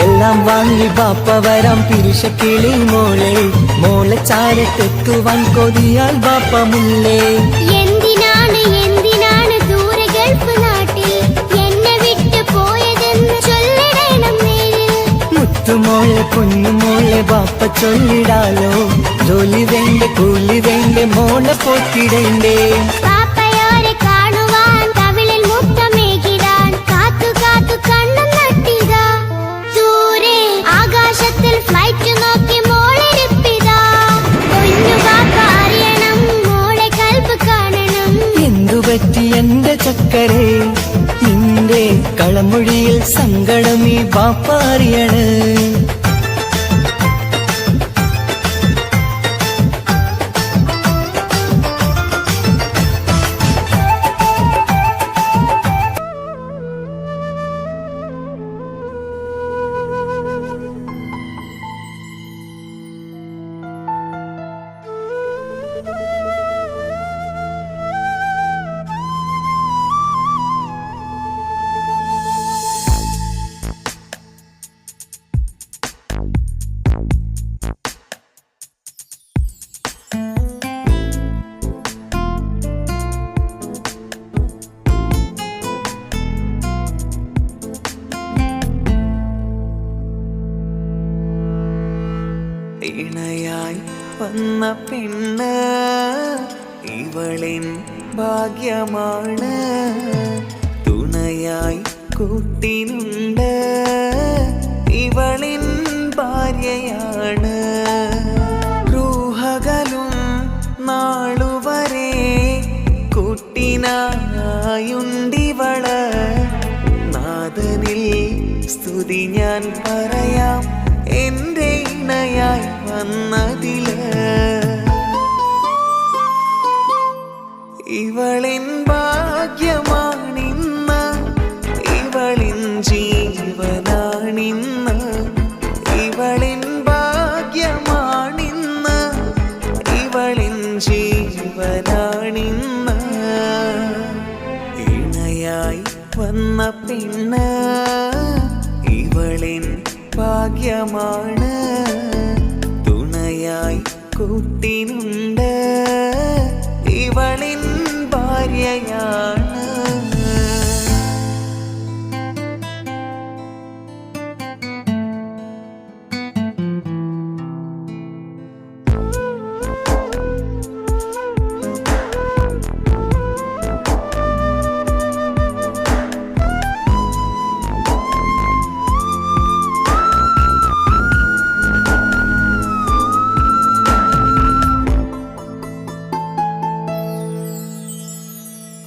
എല്ലാം വാങ്ങി ബാപ്പ വരാം പിരിശക്കിളി മോളെ, മോളെ ചാരത്തെത്തുവാൻ കൊതിയാൽ ബാപ്പ മുല്ലേ. എന്തിനാണ് എന്തിനാണ് ദൂരെ ഗൾഫ് നാട്ടിൽ എന്നെ വിട്ടു പോയതെന്ന് ചൊല്ലിടണം നേരിൽ. മുത്തുമോളെ പൊന്നുമോളെ ബാപ്പ ചൊല്ലിടാലോ, ജോലി വേണ്ട കൂലി വേണ്ട മോളെ പോറ്റിടേണ്ടേ. പാപ്പയോരെ കാണുവാൻ കവിളിൽ മുത്തമേകിടാൻ കാത്തു കാത്തു കണ്ണും നട്ടിതാ. ദൂരെ ആകാശത്തിൽ ഫ്ലൈറ്റ് നോക്കി മോളിരിപ്പിതാ. പൊന്നു പാപ്പ അറിയണം, മോളെ കൽബ് കാണണം. എന്തുപറ്റി എന്റെ ചക്കരെ നിന്റെ കളമൊഴിയിൽ സങ്കടം ഈ ബാപ്പ അറിയണ്. വന്ന പെണ്ണ് ഇവളിൻ ഭാഗ്യമാണ് തുണയായി കൂട്ടിനുണ്ട് ഇവളിൻ ഭാര്യയാണ് റൂഹകലും നാളുവരെ കൂട്ടിനായുണ്ടിവള് നാദനിൽ സ്തുതി ഞാൻ പറയാം എൻ്റെ ഇണയായി വന്നതില് ഇവളിൻ ഭാഗ്യമാണിന്ന് ഇവളിൻ ജീവനാണിന്ന് ഇവളിൻ ഭാഗ്യമാണിന്ന് ഇവളിൻ ജീവനാണിന്ന് ഇണയായി വന്ന പെണ്ണ് ഇവളിൻ ഭാഗ്യമാണ് തുണയായി കൂട്ടിനുണ്ട് ഇവളിൻ ഭാര്യയാണ്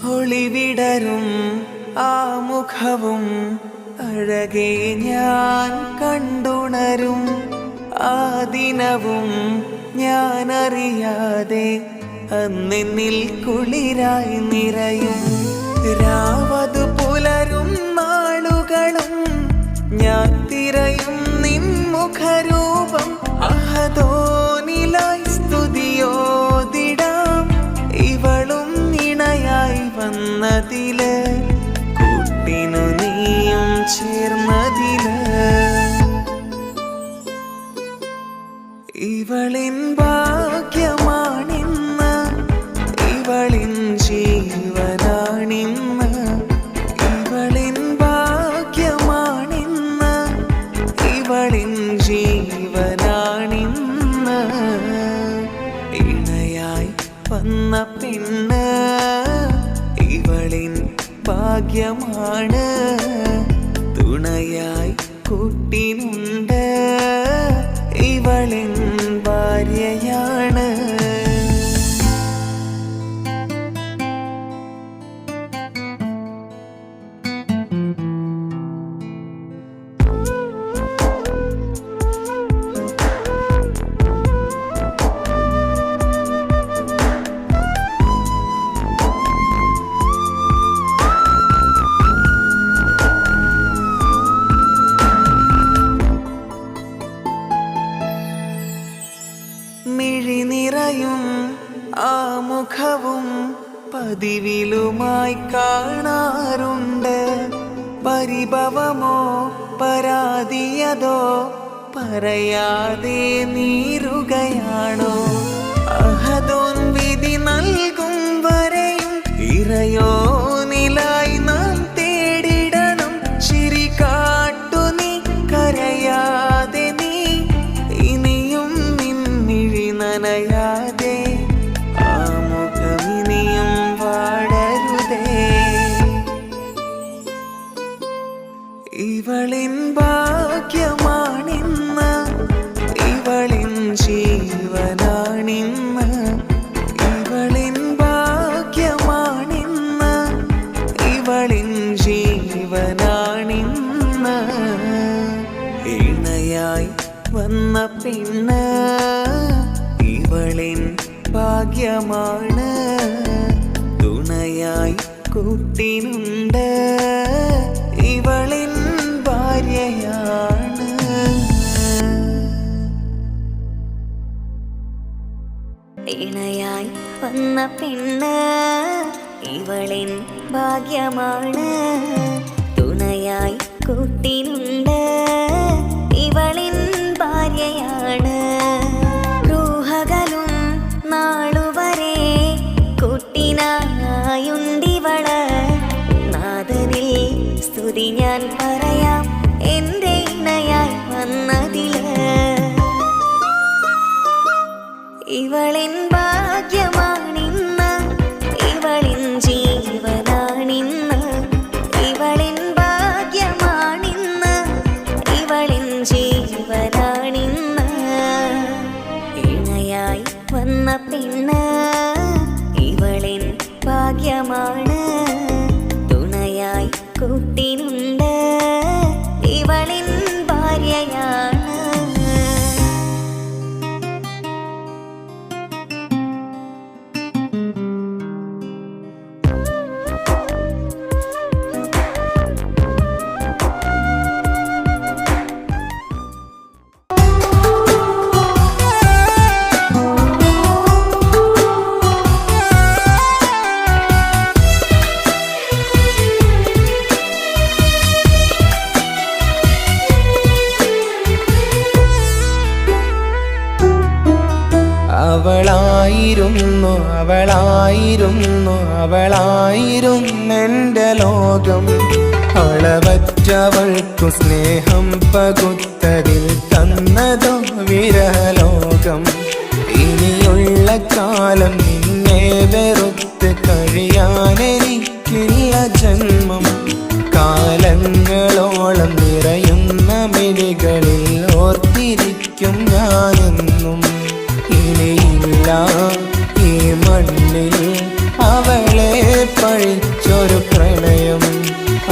ഒളിവിടരും ആ മുഖവും അഴകെ ഞാൻ കണ്ടുണരും ആ ദിനവും ഞാൻ അറിയാതെ അന്നെന്നിൽ കുളിരായി നിറയും രാവതു പുലരും നാളുകളും ഞാൻ തിരയും നിൻ മുഖരൂപം അഹദോനിലായി സ്തുതിയോതിടാം ഇവളും ഇണയായി വന്നതില് കൂട്ടിനു നീയും ചേർന്നതില് ഇവളിൻ ഭാഗ്യമാണിന്ന് ഇവളിൻ ജീവനാണിന്ന് ഇവളിൻ ഭാഗ്യമാണിന്ന് ഇവളിൻ ജീവനാണിന്ന് ഇണയായി വന്ന പെണ്ണ് ഇവളിൻ ഭാഗ്യമാണ് തുണയായി കൂട്ടിനുണ്ട് ഇവളിൻ ഭാര്യയാണ് മിഴിനിറയും ആ മുഖവും പതിവിലുമായി കാണാറുണ്ട് പരിഭവമോ പരാതിയതോ പറയാതെ നീറുകയാണോ അഹദോൻ വിധി നൽകും വരെയും ഇറയോനിലായി നാം തേടിടണം ചിരി കാട്ടു നീ കരയാതെ നീ ഇനിയും നിൻമിഴി നനയാതെ ആ മുഖമിനിയും വാടരുതേ ഇവളിൻ ഭാഗ്യമാണിന്ന് ഇവളിൻ ജീവനാണിന്ന് ഇവളിൻ ഭാഗ്യമാണിന്ന് ഇവളിൻ ജീവനാണിന്ന് ഇണയായി വന്ന പെണ്ണ് ഇവളിൻ ഭാഗ്യമാണ് തുണയായി കൂട്ടിനുണ്ട് ഇവളിൻ ഭാര്യയാണ് ഇണയായി വന്ന പെണ്ണ് ഇവളിൻ ഭാഗ്യമാണ് തുണയായി കൂട്ടിനുണ്ട് ഇവളിൻ ഭാര്യയാണ് റൂഹകലും നാളുവരെ കൂട്ടിനായുണ്ടിവള് നാദനിൽ സ്തുതി ഞാൻ പറയാം എൻ്റെ ഇണയായി വന്നതില് ഇവ അവളായിരുന്നെന്റെ ലോകം. അളവറ്റവൾക്കു സ്നേഹം പകുത്തതിൽ തന്നതോ വിരഹലോകം. ഇനിയുള്ള കാലം നിന്നെ വെറുത്ത് കഴിയാനെനിക്കില്ല ജന്മം. കാലങ്ങളോളം നിറയുന്ന മിഴികളിൽ ഓർത്തിരിക്കും ഞാനെന്നും. ഇനിയില്ല ഈ മണ്ണിൽ അവളെ പഴിച്ചൊരു പ്രണയം,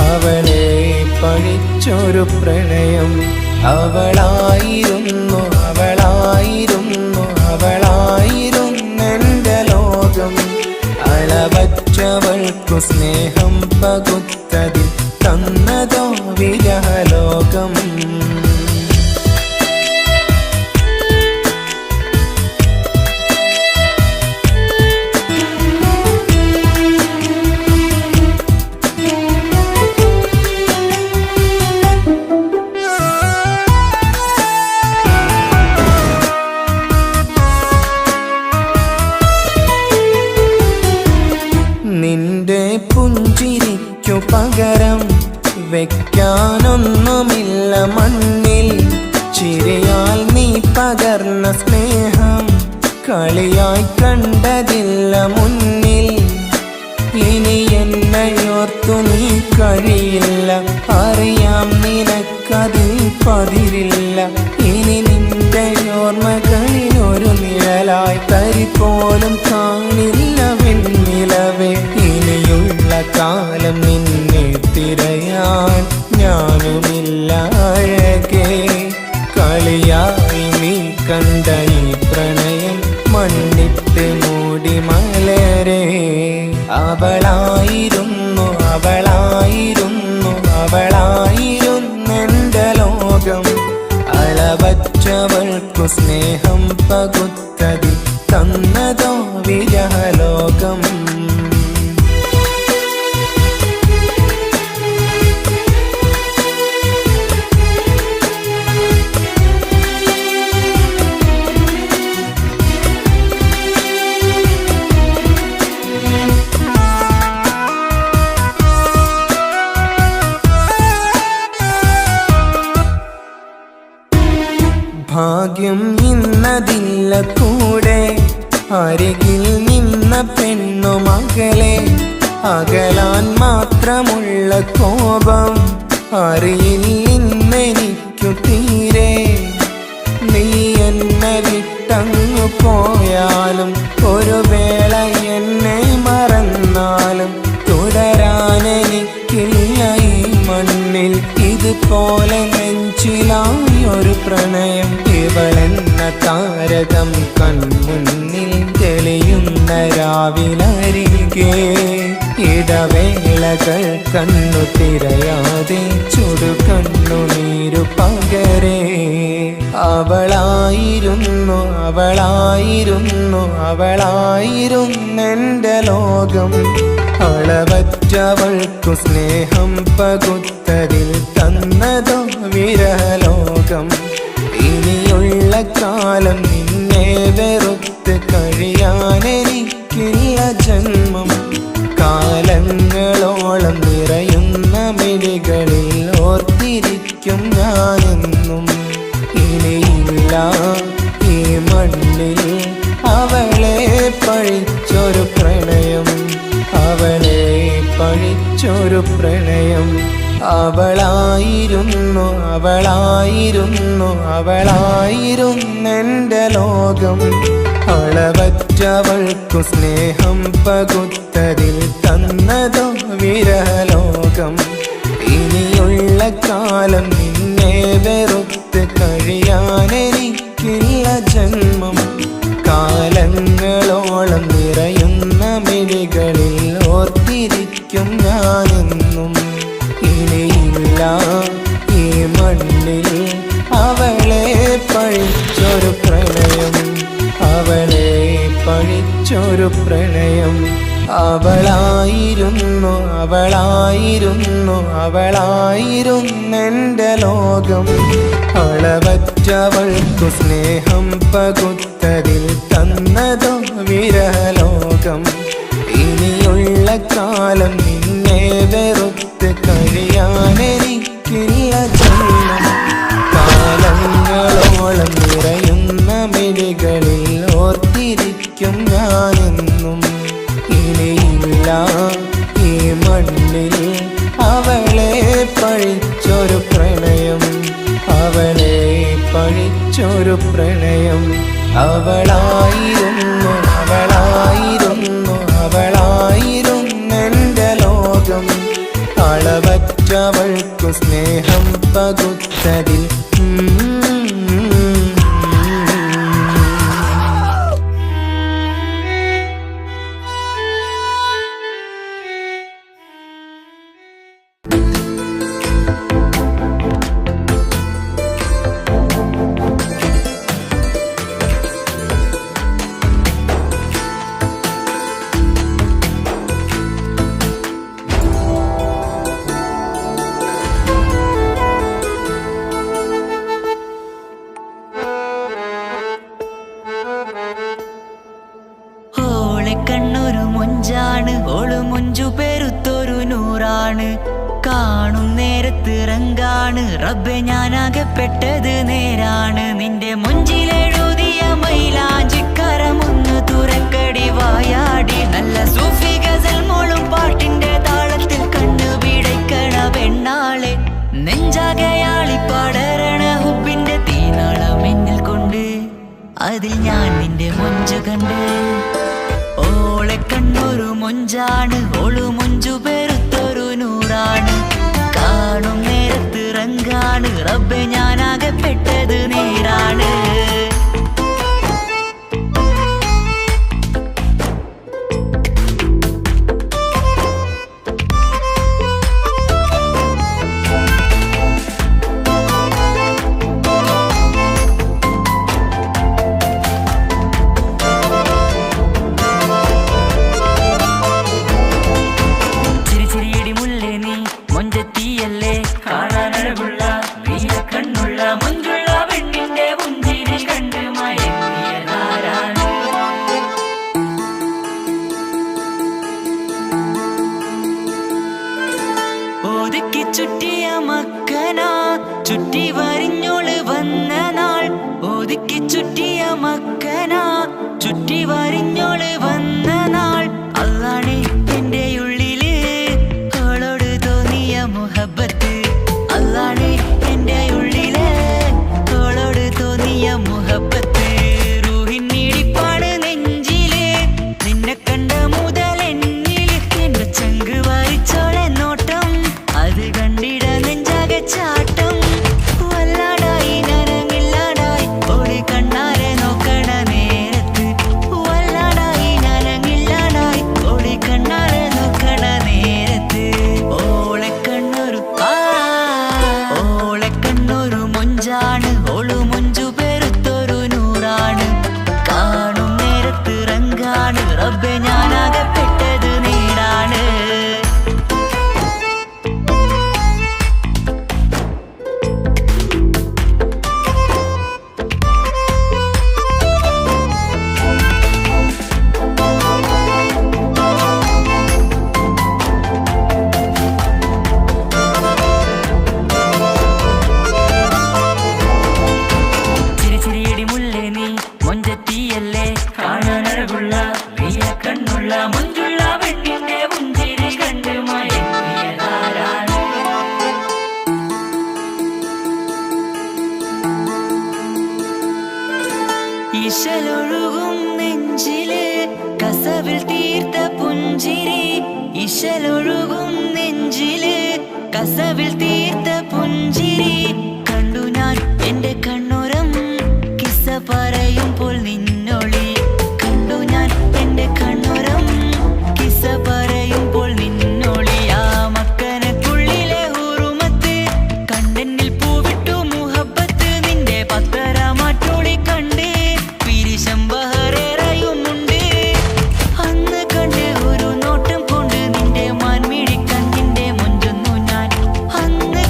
അവളെ പഴിച്ചൊരു പ്രണയം. അവളായിരുന്നെന്റെ ലോകം. അളവറ്റവൾക്കു സ്നേഹം പകുത്തതിൽ തന്നതോ വിരഹലോകം. നിന്റെ പുഞ്ചിരിക്കു പകരം വെക്കാനൊന്നുമില്ല മണ്ണിൽ. ചിരിയാൽ നീ പകർന്ന സ്നേഹം കളിയായി കണ്ടതില്ല മുന്നിൽ. ഇനി എന്നയോർത്തു നീ കഴിയില്ല, അറിയാം നിനക്കതിൽ പതിരില്ല. ഇനി നിന്റെ ഓർമ്മകളിലൊരു നിഴലായി തരി പോലും കാണില്ല വെണ്ണിലവേ. ഇനിയുള്ള കാലം നിന്നെ തിരയാൻ ഞാനുമില്ല അഴകേ. കളിയായി നീ കണ്ട ഈ പ്രണയം മണ്ണിട്ട് മൂടി മലരേ. അവളായിരുന്നെന്റെ ലോകം. അളവറ്റവൾക്കു സ്നേഹം പകുത്തതിൽ തന്നതോ വിരഹലോകം. ഭാഗ്യം ഇന്നതില്ല കൂടെ, അരികിൽ നിന്ന പെണ്ണു മകളെ. അകലാൻ മാത്രമുള്ള കോപം അറിയില്ലെനിക്കു തീരെ. നീ എന്നെ വിട്ടങ്ങു പോയാലും ഒരു വേള എന്നെ മറന്നാലും തുടരാനെനിക്കില്ല ഈ മണ്ണിൽ. ഇതുപോലെ നെഞ്ചിലായൊരു പ്രണയം. ഇവളെന്ന താരകം കൺമുന്നിൽ തെളിയുന്ന രാവിലരികെ. ഇടവേളകൾ കണ്ണു തിരയാതെ ചുടുകണ്ണുനീരു പകരേ. അവളായിരുന്നെന്റെ ലോകം. അളവറ്റവൾക്കു സ്നേഹം പകുത്തതിൽ തന്നതോ വിരഹലോകം. ഇനിയുള്ള കാലം നിന്നെ വെറുത്ത് കഴിയാനെനിക്കില്ല ജന്മം. കാലങ്ങളോളം നിറയുന്ന മിഴികളിൽ ഓർത്തിരിക്കും ഞാനെന്നും. ഇനിയില്ല ഈ മണ്ണിൽ അവളെ പഴിച്ചൊരു പ്രണയം, അവളെ പഴിച്ചൊരു പ്രണയം. അവളായിരുന്നെന്റെ ലോകം. അളവറ്റവൾക്കു സ്നേഹം പകുത്തതിൽ തന്നതോ വിരഹലോകം. ഇനിയുള്ള കാലം നിന്നെ വെറുത്ത് കഴിയാനെനിക്കില്ല ജന്മം. കാലങ്ങളോളം നിറയുന്ന മിഴികളിൽ ഓർത്തിരിക്കും ഞാനെന്നും. ഇനിയില്ല ഈ മണ്ണിൽ അവളെ പഴിച്ചൊരു പ്രണയം, അവളെ പഴിച്ചൊരു പ്രണയം. അവളായിരുന്നെന്റെ ലോകം. അളവറ്റവൾക്കു സ്നേഹം പകുത്ത പകുത്തതിൽ തന്നതോ വിരലോകം. ഇനിയുള്ള കാലം നിന്നെ വെറുത്ത് കഴിയാനെനിക്കില്ല ജന്മം. കാലങ്ങളോളം നിറയുന്ന മിഴികളിൽ ഓർത്തിരിക്കും ഞാനെന്നും. ഇനിയില്ല ഈ മണ്ണിൽ അവളെ പഴിച്ചൊരു പ്രണയം, അവളെ പഴിച്ചൊരു പ്രണയം. അവളായിരുന്നു അവളായിരുന്നു അവളായിരുന്നെൻ്റെ ലോകം. അളവറ്റവൾക്കു സ്നേഹം പകുത്തതിൽ കണ്ണൊരു മൊഞ്ചാണ്, ഓള് മൊഞ്ചു പെരുത്തൊരു നൂറാണ്. കാണും നേരത്ത് റങ്കാണ്, റബ്ബെ ഞാനാകപ്പെട്ടത് നേരാണ്. നിന്റെ മൊഞ്ചിലെഴുതിയ മൈലാഞ്ചിക്കരമൊന്ന് തുറക്കടി വായാടി. നല്ല സൂഫി ഗസൽ മോളും പാട്ടിന്റെ താളത്തിൽ കണ്ണു പിടയ്ക്കണ പെണ്ണാളെ. നെഞ്ചാകയാളി പടരണ ഹുബിന്റെ തീനാളം എന്നിൽ കൊണ്ട്, അതിൽ ഞാൻ നിന്റെ മൊഞ്ചു കണ്ട്. ഓളെ കണ്ണൊരു മൊഞ്ചാണ്, ഓളു മൊഞ്ചു പെരുത്തൊരു നൂറാണ്. കാണും നേരത്ത് റങ്കാണ്, റബ്ബെ ഞാനാകപ്പെട്ടത് നേരാണ്. ഒതുക്കി ചുറ്റിയ മക്കനാ, ചുറ്റി വരിഞ്ഞോള് വന്ന നാൾ. ഒതുക്കി ചുറ്റിയ മക്കനാ, ചുറ്റി വരിഞ്ഞോള് വന്ന നാൾ. അള്ളാണ് എന്റെ ഉള്ളില് അവളോട് തോന്നിയ മുഹബത്ത്. അള്ളാണ് എന്റെ ഉള്ളില് അവളോട് തോന്നിയ മുഹബത്ത്. റൂഹിന്നിടിപ്പാണ് നെഞ്ചില്, നിന്നെ കണ്ട മുതൽ എന്നില്. എന്റെ ചങ്ക് വാരിച്ചോളെ നോട്ടം, അത് കണ്ടിട നെഞ്ചാകെ ചാട്ടം. വല്ലാടായി നനങ്ങില്ലാടായി ഓടി കണ്ണാരെ നോക്കണ നേരത്ത്. വല്ലാടായി നനങ്ങില്ലാടായി ഓടി കണ്ണാരെ നോക്കണ നേരത്ത്. ഓളെ കണ്ണൊരു ഓളെ കണ്ണൊരു മൊഞ്ചാണ്, ഓളു മൊഞ്ചു പെരുത്തൊരു നൂറാണ്. കാണും നേരത്ത് റങ്കാണ്, റബ്ബെ ഞാനാകപ്പെട്ടത് നേരാണ്. ചിരി ചിരിയടി മുല്ലേ നീ മൊഞ്ചത്തിയല്ലേ, കാണാനഴകുള്ള നീയ കണ്ണുള്ള മൊഞ്ചുള്ള പെണ്ണിന്റെ പുഞ്ചിരി കണ്ട് മയങ്ങിയതാരാണ്. ഇശലൊഴുകും നെഞ്ചില് കസവിൽ തീർത്ത പുഞ്ചിരി. ഇശലൊഴുകും നെഞ്ചില് കസവിൽ തീർത്ത പുഞ്ചിരി. കണ്ടു ഞാൻ എന്റെ കണ്ണുരം കിസ്സ പറയുമ്പോൾ നിന്നൊളി. കണ്ടു ഞാൻ എന്റെ കണ്ണുരം കിസ്സ പറയുമ്പോൾ നിന്നൊളി. ആ മക്കനക്കുള്ളിലെ ഹുറുമത്ത് കണ്ണെന്നിൽ പൂവിട്ടു മുഹബത്ത്. നിന്റെ പത്തര മാറ്റോളി കണ്ട് പിരിശം ബഹറേറയുമുണ്ട്. അന്ന് കണ്ട് ഒരു നോട്ടം കൊണ്ട് നിന്റെ മാൻമിഴി കണ്ണിന്റെ മൊഞ്ചൊന്നു ഞാൻ. അന്ന്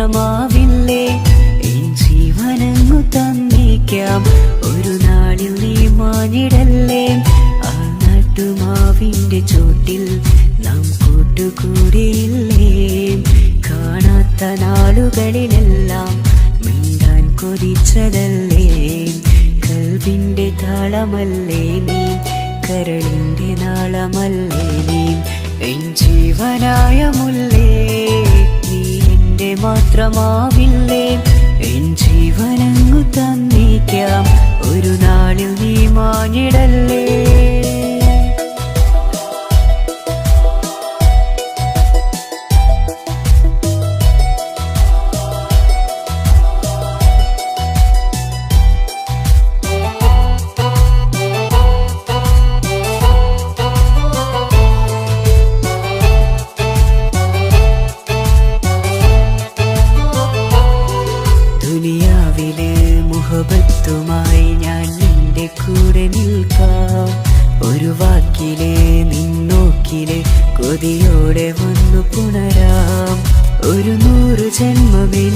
മാത്രമാവില്ലേ എൻ ജീവനങ്ങു തന്നേക്കാം ഒരു നാളിൽ നീ മാഞ്ഞിടല്ലേ ആ നട്ടുമാവിന്റെ ചോട്ടിൽ നാം കൂട്ടുകൂടിയില്ലേ കാണാത്ത നാളുകളിലെല്ലാം മിണ്ടാൻ കൊതിച്ചതല്ലേ കൽവിന്റെ താളമല്ലേ നീ കരളിന്റെ നാളമല്ലേ നീ എൻ ജീവനായ മുല്ലേ നീ എന്റെ മാത്രമാവില്ലേ എൻ ജീവനങ്ങു തന്നേക്കാം ഒരു നാളിൽ നീ മാഞ്ഞിടല്ലേ ദുനിയാവിലെ മുഹബത്തുമായി ഞാൻ നിന്റെ കൂടെ നിൽക്കാം ഒരു വാക്കിലെ നിന്നോക്കിലെ കൊതിയോടെ വന്നു പുണരാം ഒരു 100 ജന്മമെൻകൂരിയായി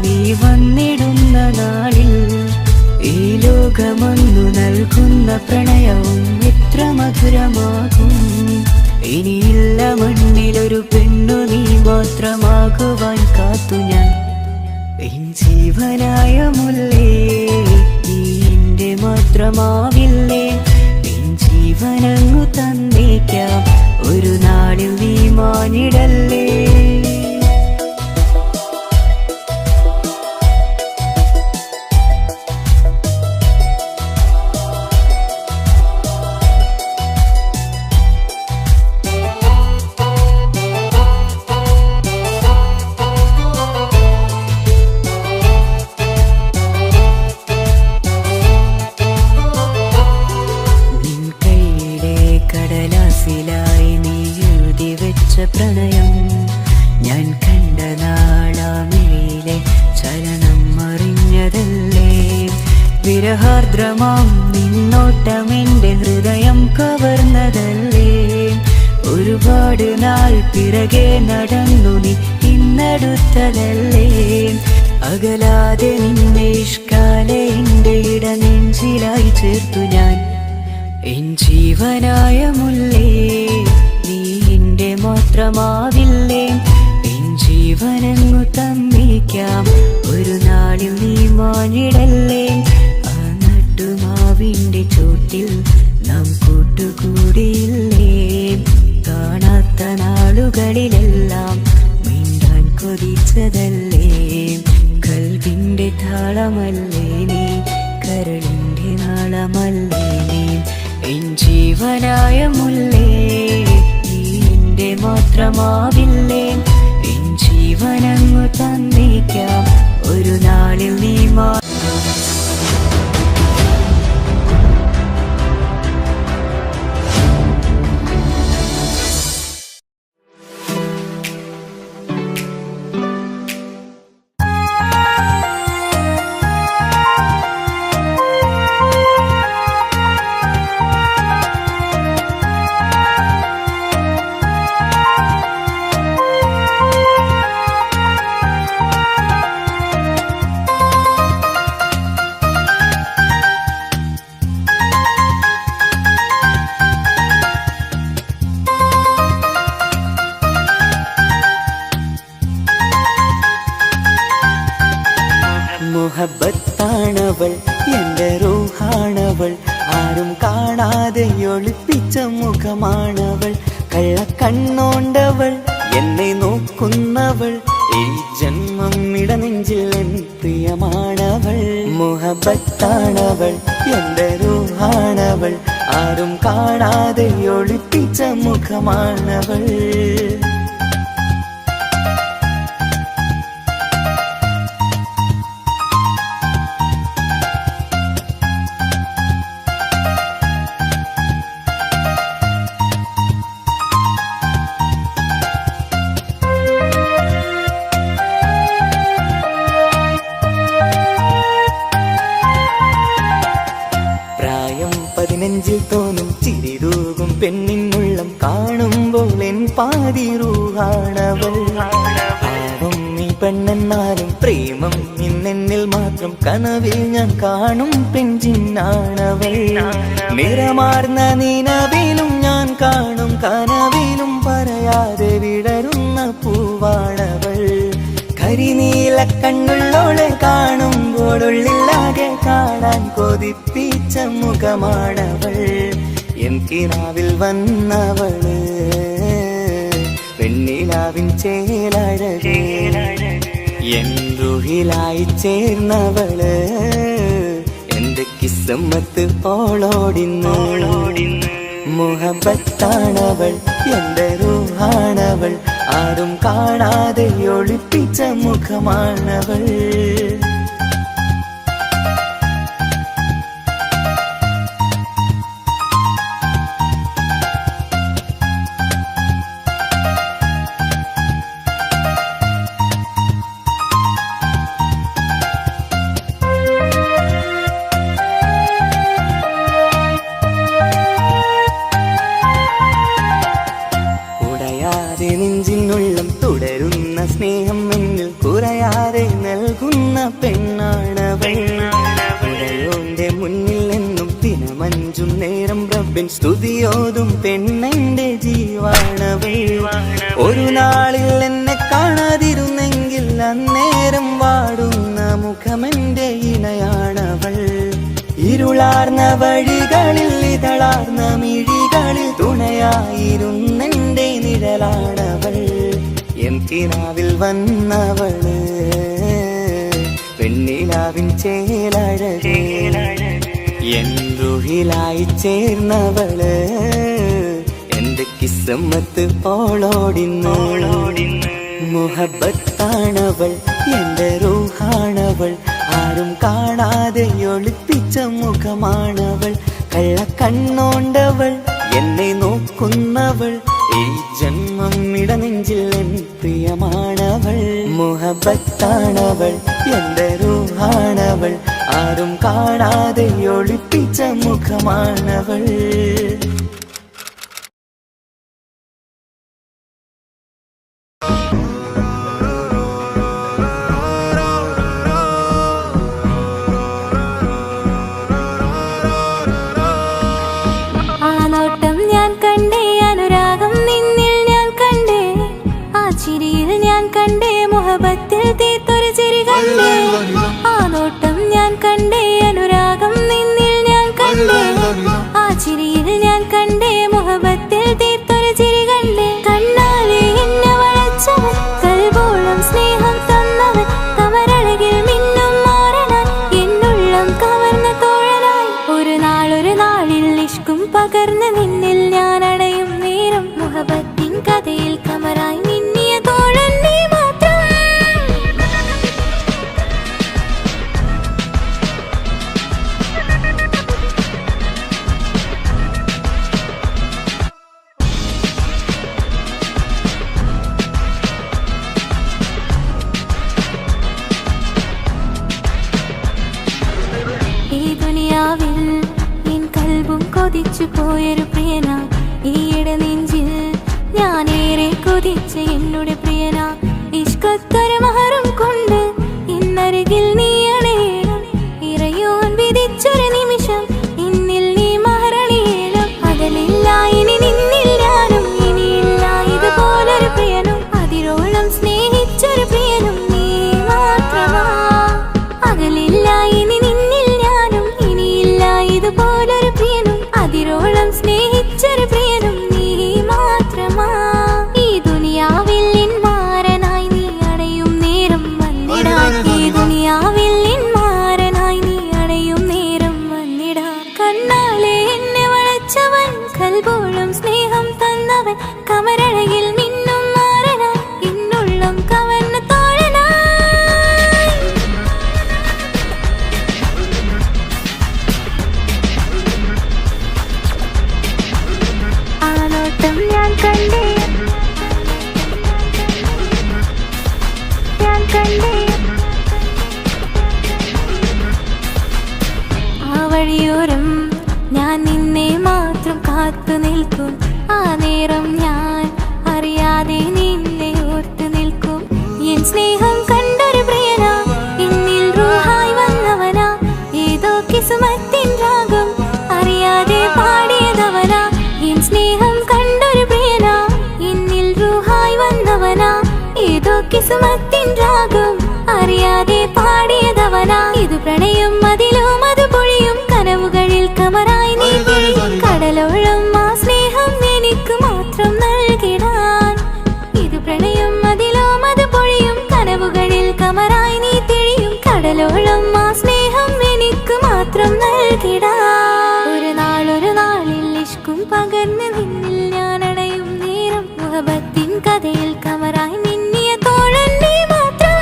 നീ വന്നിടുന്ന നാളിൽ ഈ ലോകമൊന്നു നൽകുന്ന പ്രണയവും എത്ര മധുരമാകും ഇനിയില്ല മണ്ണിലൊരു പെണ്ണു നീ മാത്രമാകുവാൻ കാത്തു ഞാൻ എൻ ജീവനായ മുല്ലേ നീ എന്റെ മാത്രമാവില്ലേ എൻ ജീവനങ്ങു തന്നേക്കാം ഒരു നാളിൽ നീ മാഞ്ഞിടല്ലേ കടലാസിലായി നീ എഴുതി വെച്ച പ്രണയം ഞാൻ കണ്ട നാളാമിഴിയിലെ ചലനം അറിഞ്ഞതല്ലേ വിരഹാർദ്രമാം നിന്നോട്ടം എന്റെ ഹൃദയം കവർന്നതല്ലേ ഒരുപാട് നാൾ പിറകെ നടന്നു നീ ഇന്നടുത്തതല്ലേ അകലാതെ നിന്നെ ഇഷ്കാലെ എന്റെ ഇടനെഞ്ചിലായി ചേർത്തു ഞാൻ എൻ ജീവനായ മുല്ലേ നീ എന്റെ മാത്രമാവില്ലേ എൻ ജീവനങ്ങു തന്നേക്കാം ഒരു നാളിൽ നീ മാഞ്ഞിടല്ലേ ആ നട്ടുമാവിന്റെ ചോട്ടിൽ നാം കൂട്ടുകൂടിയില്ലേ കാണാത്ത നാളുകളിലെല്ലാം മിണ്ടാൻ കൊതിച്ചതല്ലേ കൽവിന്റെ താളമല്ലേ നീ കരളിന്റെ നാളമല്ലേ നീ എൻ ജീവനായ മുല്ലേ നീ എന്റെ മാത്രമാവില്ലേ എൻ ജീവനങ്ങു തന്നേക്കാം ഒരു നാളിൽ നീ മുഹബത്താണവൾ എന്റെ റൂഹാണവൾ ആരും കാണാതെ ഒളിപ്പിച്ച മുഖമാണവൾ കള്ളക്കണ്ണോണ്ടവൾ എന്നെ നോക്കുന്നവൾ ഈ ജന്മം ഇടനെഞ്ചിൽ എൻ പ്രിയമാണവൾ മുഹബത്താണവൾ എന്റെ റൂഹാണവൾ ആരും കാണാതെ ഒളിപ്പിച്ച മുഖമാണവൾ നെഞ്ചിൽ തോന്നും ചിരിതൂകും പെണ്ണിനുള്ളം കാണുമ്പോൾ എൻ പാതി റൂഹാണവൾ പാവം നീ മാത്രം കനവിൽ ഞാൻ കാണും പെഞ്ചിന്നാണവൾ. നിറമാർന്ന നിലവിലും ഞാൻ കാണും കനവിലും പറയാതെ വിടരുന്ന പൂവാണവൾ. കരിനീല കണ്ണുള്ളോളെ കാണുമ്പോഴുള്ളിലാകെ കാണാൻ കൊതിപ്പിച്ച മുഖമാണവൾ. എൻ കിനാവിൽ വന്നവള് പെണ്ണിലാവിൻ ചേലഴകേ, എൻ റുഹിലായി ചേർന്നവള് എന്റെ കിസ്മത്ത് ഓളോടിന്ന്. മുഹബത്താണവൾ എന്റെ റൂഹാണവൾ, ആരും കാണാതെ ഒളിപ്പിച്ച മുഖമാണവൾ. നെഞ്ചിനുള്ളം തുടരുന്ന സ്നേഹം എന്നിൽ കുറയാതെ നൽകുന്ന പെണ്ണാണവൾ. ഉടയോന്റെ മുന്നിൽ നിന്നും ദിനമഞ്ചും നേരം റബ്ബിൻ സ്തുതിയോതും പെണ്ണെന്റെ ജീവാണവൾ. ഒരു നാളിൽ എന്നെ കാണാതിരുന്നെങ്കിൽ അന്നേരം വാടുന്ന മുഖമെന്റെ ഇണയാണവൾ. ഇരുളാർന്ന വഴികളിൽ ഇതളാർന്ന മിഴികളിൽ തുണയായിരുന്നെന്റെ നിഴലാണവൾ. എൻ കിനാവിൽ വന്നവള് പെണ്ണിലാവിൻ ചേലഴകേ, എൻ റുഹിലായി ചേർന്നവള് എന്റെ കിസ്മത്ത് ഓളോടിന്ന്. മുഹബത്താണവൾ എന്റെ റൂഹാണവൾ, ആരും കാണാതെ ഒളിപ്പിച്ച മുഖമാണവൾ. കള്ളക്കണ്ണോണ്ടവൾ എന്നെ നോക്കുന്നവൾ, ഈ ജന്മം ഇടനെഞ്ചിൽ എൻ പ്രിയമാണവൾ. മുഹബത്താണവൾ എന്റെ റൂഹാണവൾ, ആരും കാണാതെ ഒളിപ്പിച്ച മുഖമാണവൾ. മുഹബത്തിൽ തീർത്തൊരു ചിരി കണ്ടേ, ആ നോട്ടം ഞാൻ കണ്ടേ, അനുരാഗം നിന്നിൽ ഞാൻ കണ്ടേ, ആ ചിരിയിൽ ഞാൻ കണ്ടേ, മുഹബത്തിൽ തീർത്തൊരു ചിരി കണ്ടേ. കണ്ണാലെ എന്നെ വളച്ചവൻ, കൽബോളം സ്നേഹം തന്നവൻ, കമരഴകിൽ മിന്നും മാറനാൻ, എന്നുള്ളം കവർന്ന തോഴനായി. ഒരു നാളിൽ ഇഷ്കും പകർന്ന് നിന്നിൽ ഞാൻ അടയും നേരം, മുഹബത്തിൻ കഥയിൽ കമറായി മിന്നിയ തോഴൻ നീ മാത്രം. ഈ ദുനിയാവിൽ എൻ കൽബും കൊതിച്ചു പോയൊരു പ്രിയന, ഈയിടെ നെഞ്ചിൽ ഞാനേറെ കൊതിച്ച എന്നുടെ പ്രിയന. ഇഷ്കത്തൊരു മഹറും കൊണ്ട് ഇന്നരികിൽ നീ അണയണം, ഇറയോൻ വിധിച്ചൊരു നിമിഷം ഇന്നിൽ നീ മഹറണിയേണം. അകലില്ല ഇനി നിന്നിൽ ഞാനും, ഇനിയില്ല ഇതുപോലൊരു പ്രിയനും, അതിരോളം സ്നേഹിച്ചൊരു പ്രിയനും നീ മാത്രമാ. അകലില്ല ഇനി നിന്നിൽ ഞാനും, ഇനിയില്ല ഇതുപോലൊരു പ്രിയനും, അതിരോളം സ്നേഹിച്ചൊരു പ്രിയനും നീ മാത്രമാ. ഈ ദുനിയാവിൽ എൻ മാരനായി നീ അടയും നേരം വന്നിടാൻ, ഈ ദുനിയാവിൽ എൻ മാരനായി നീ അടയും നേരം വന്നിടാൻ. കണ്ണാലെ എന്നെ വളച്ചവൻ, കൽബോളം സ്നേഹം തന്നവൻ, കമരഴകിൽ മിന്നും മാറനായി, എന്നുള്ളം കവർന്ന തോഴനായി. ആ നോട്ടം ഞാൻ കണ്ടേ, ഞാൻ കണ്ടേ, ആ വഴിയോരം ഞാൻ നിന്നെ മാത്രം കാത്തു നിൽക്കും, ആ നേരം ഞാൻ അറിയാതെ നിന്നെ ഓർത്തു നിൽക്കും. എൻ സ്നേഹം കണ്ടൊരു പ്രിയന എന്നിൽ റൂഹായി വന്നു. കുസുമത്തിൻ രാഗം അറിയാതെ പാടിയതവനാ. ഇത് പ്രണയം അതിലും അത് പൊഴിയും കനവുകളിൽ കമറായി നീ തെളിയും. കടലോളം ആ സ്നേഹം എനിക്ക് മാത്രം നൽകിടാൻ. ഇത് പ്രണയം അതിലും അത് പൊഴിയും കനവുകളിൽ കമറായി നീ തെളിയും. കടലോളം ആ സ്നേഹം എനിക്ക് മാത്രം നൽകിടാൻ. ഒരു നാളിൽ ഇഷ്കും പകർന്ന് നിന്നിൽ ഞാൻ അണയും നേരം മുഹബത്തിൻ കഥയിൽ കമറായി മിന്നിയ തോഴൻ നീ മാത്രം.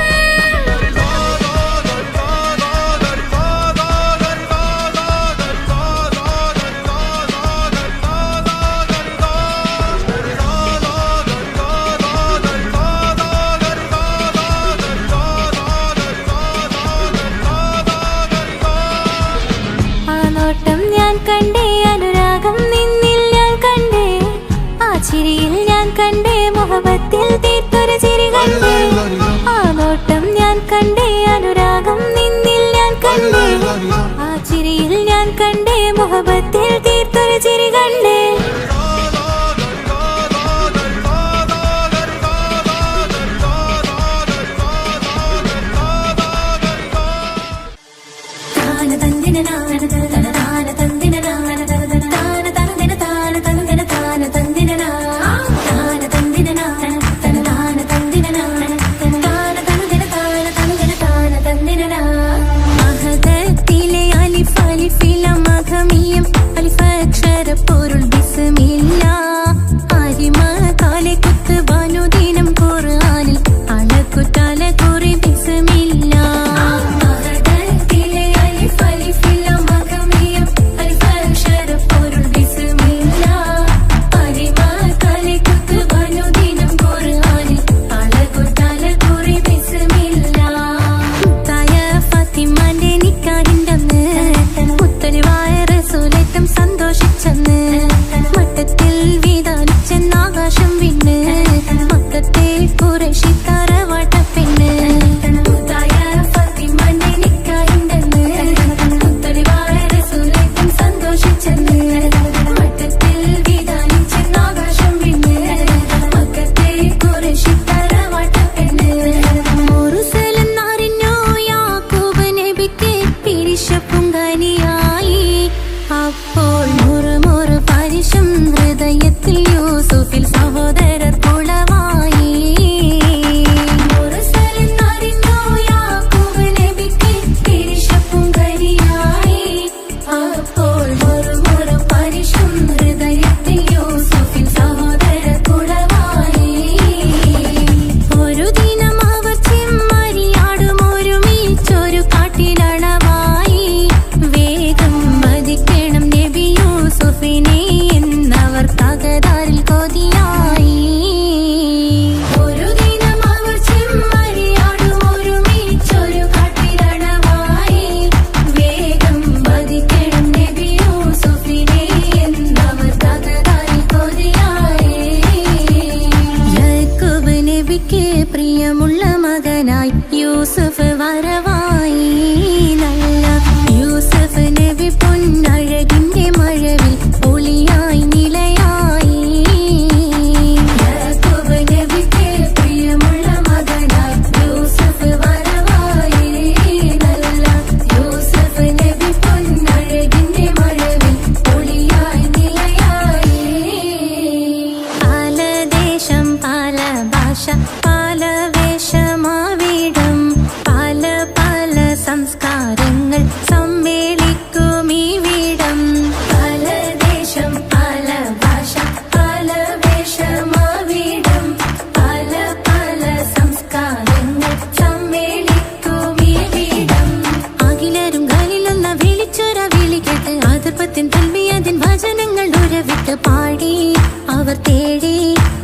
ആ നോട്ടം ഞാൻ കണ്ടേ, അനുരാഗം നിന്നിൽ ഞാൻ കണ്ടേ, ആ ചിരിയിൽ ഞാൻ കണ്ടേ, മുഹബത്തിൽ തീർത്തൊരു ചിരി കണ്ടേ. ആ നോട്ടം ഞാൻ കണ്ടേ, അനുരാഗം നിന്നിൽ ഞാൻ കണ്ടേ, ആ ചിരിയിൽ ഞാൻ കണ്ടേ, മുഹബത്തിൽ തീർത്തൊരു ചിരി കണ്ടേ. മഹദത്തിലെ അലിഫ് അലിഫില മഖമിയം അലിഫക്ഷര പൊരുൾ ബിസ്മില്ലാ. അരിമ കാലെ കുത്ത് ബനുദിനം ഖുർആനിൽ അളക്കുതല കുറി ബിസ്മില്ലാ. സന്തോഷിച്ചെന്ന് മട്ടത്തിൽ വീതാലിച്ചെന്നാകാശം വിണ്ണ് മക്കത്തെ കുറേശി തറവാട്ട പെണ്ണ്. സന്തോഷിച്ചെന്ന് മട്ടത്തിൽ വീതാലിച്ചെന്നാകാശം വിണ്ണ് മക്കത്തെ കുറേശി തറവാട്ട പെണ്ണ്. മുറുസലെന്നറിഞ്ഞോ യാക്കൂബ് നബിക്ക് പിരിശപ്പുങ്കനിയായി. അപ്പോൾ മുറുമുറു പരിശം ഹൃദയത്തിൽ യൂസുഫിൽ സഹോദരർ കുളവായി. മുറുസലെന്നറിഞ്ഞോ യാക്കൂബ് നബിക്ക് പിരിശപ്പുങ്കനിയായി. അപ്പോൾ മുറുമുറു പരിശം ഹൃദയത്തിൽ യൂസുഫിൽ സഹോദരർ കുളവായി. ഒരു ദിനം അവർ ചെമ്മരിയാടും ഒരുമിച്ചൊരു കാട്ടിലണവായി. വേഗം വധിക്കണം നബി യൂസുഫിനെ എന്നവർ തകരാറിൽ കൊതിയായി. ഒരു ദിനം അവർ ചെമ്മരിയാടും ഒരുമിച്ചൊരു കാട്ടിലണവായി. വേഗം വധിക്കണം നബി യൂസുഫിനെ എന്നവർ തകരാറിൽ കൊതിയായി. യാക്കൂബ് നബിക്ക് പ്രിയമുള്ള മകനായി യൂസുഫ് വരവായി. നല്ല യൂസുഫ് നബി പൊന്നഴകിന്റെ മഴവിൽ ഒളിയായി നിലയായി. യാക്കൂബ് നബിക്ക് പ്രിയമുള്ള മകനായി യൂസുഫ് വരവായി. നല്ല യൂസുഫ് നബി പൊന്നഴകിന്റെ മഴവിൽ ഒളിയായി നിലയായി. പല ദേശം പല ഭാഷ പല വേഷമാവിടം പല പല സംസ്കാരങ്ങൾ സമ്മേളിക്കും ഈ വീടം. പല ദേശം പല ഭാഷ പല വേഷമാവിടം പല പല സംസ്കാരങ്ങൾ സമ്മേളിക്കും ഈ വീടം. അഖിലരും ഖലീലുള്ള വിളിച്ചൊര വിളി കേട്ട് അതിർപ്പത്തിൻ തൽബിയത്തിൻ വചനങ്ങൾ ഉരവിട്ട് പാടി അവർ തേടി.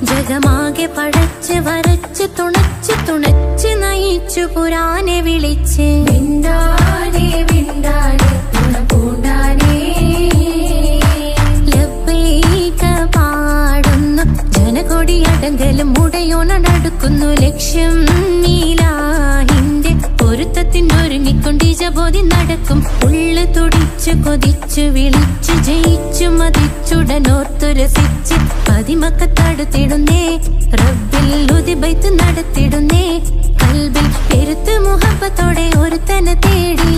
ജഗമാകെ പടച്ച് വരച്ച് തുണച്ച് നയിച്ചു പുരാനെ വിളിച്ച്. വിണ്ടാനെ വിണ്ടാനെ തുണ പൂണ്ടാനെ ലബ്ബൈക പാടുന്നു ജനകൊടിയടങ്കലും മുടയോണടുക്കുന്നു. ലക്ഷ്യം നീലാഹിന്റെ പൊരുത്തത്തിനൊരുങ്ങിക്കൊണ്ടി ബോധി നടക്കും. ഉള്ളു തുടിച്ചു കൊതിച്ചു വിളിച്ചു ജയിച്ചു മതിച്ചുടനോർത്തു രസിച്ച് പതിമക്കത്തടുത്തിടുന്നേ. റബ്ബിൽ ഉദിബൈത്ത് നടത്തിടുന്നേ. കൽബിൽ പെരുത്ത് മുഹബത്തോടെ ഒരുത്തനെ തേടി.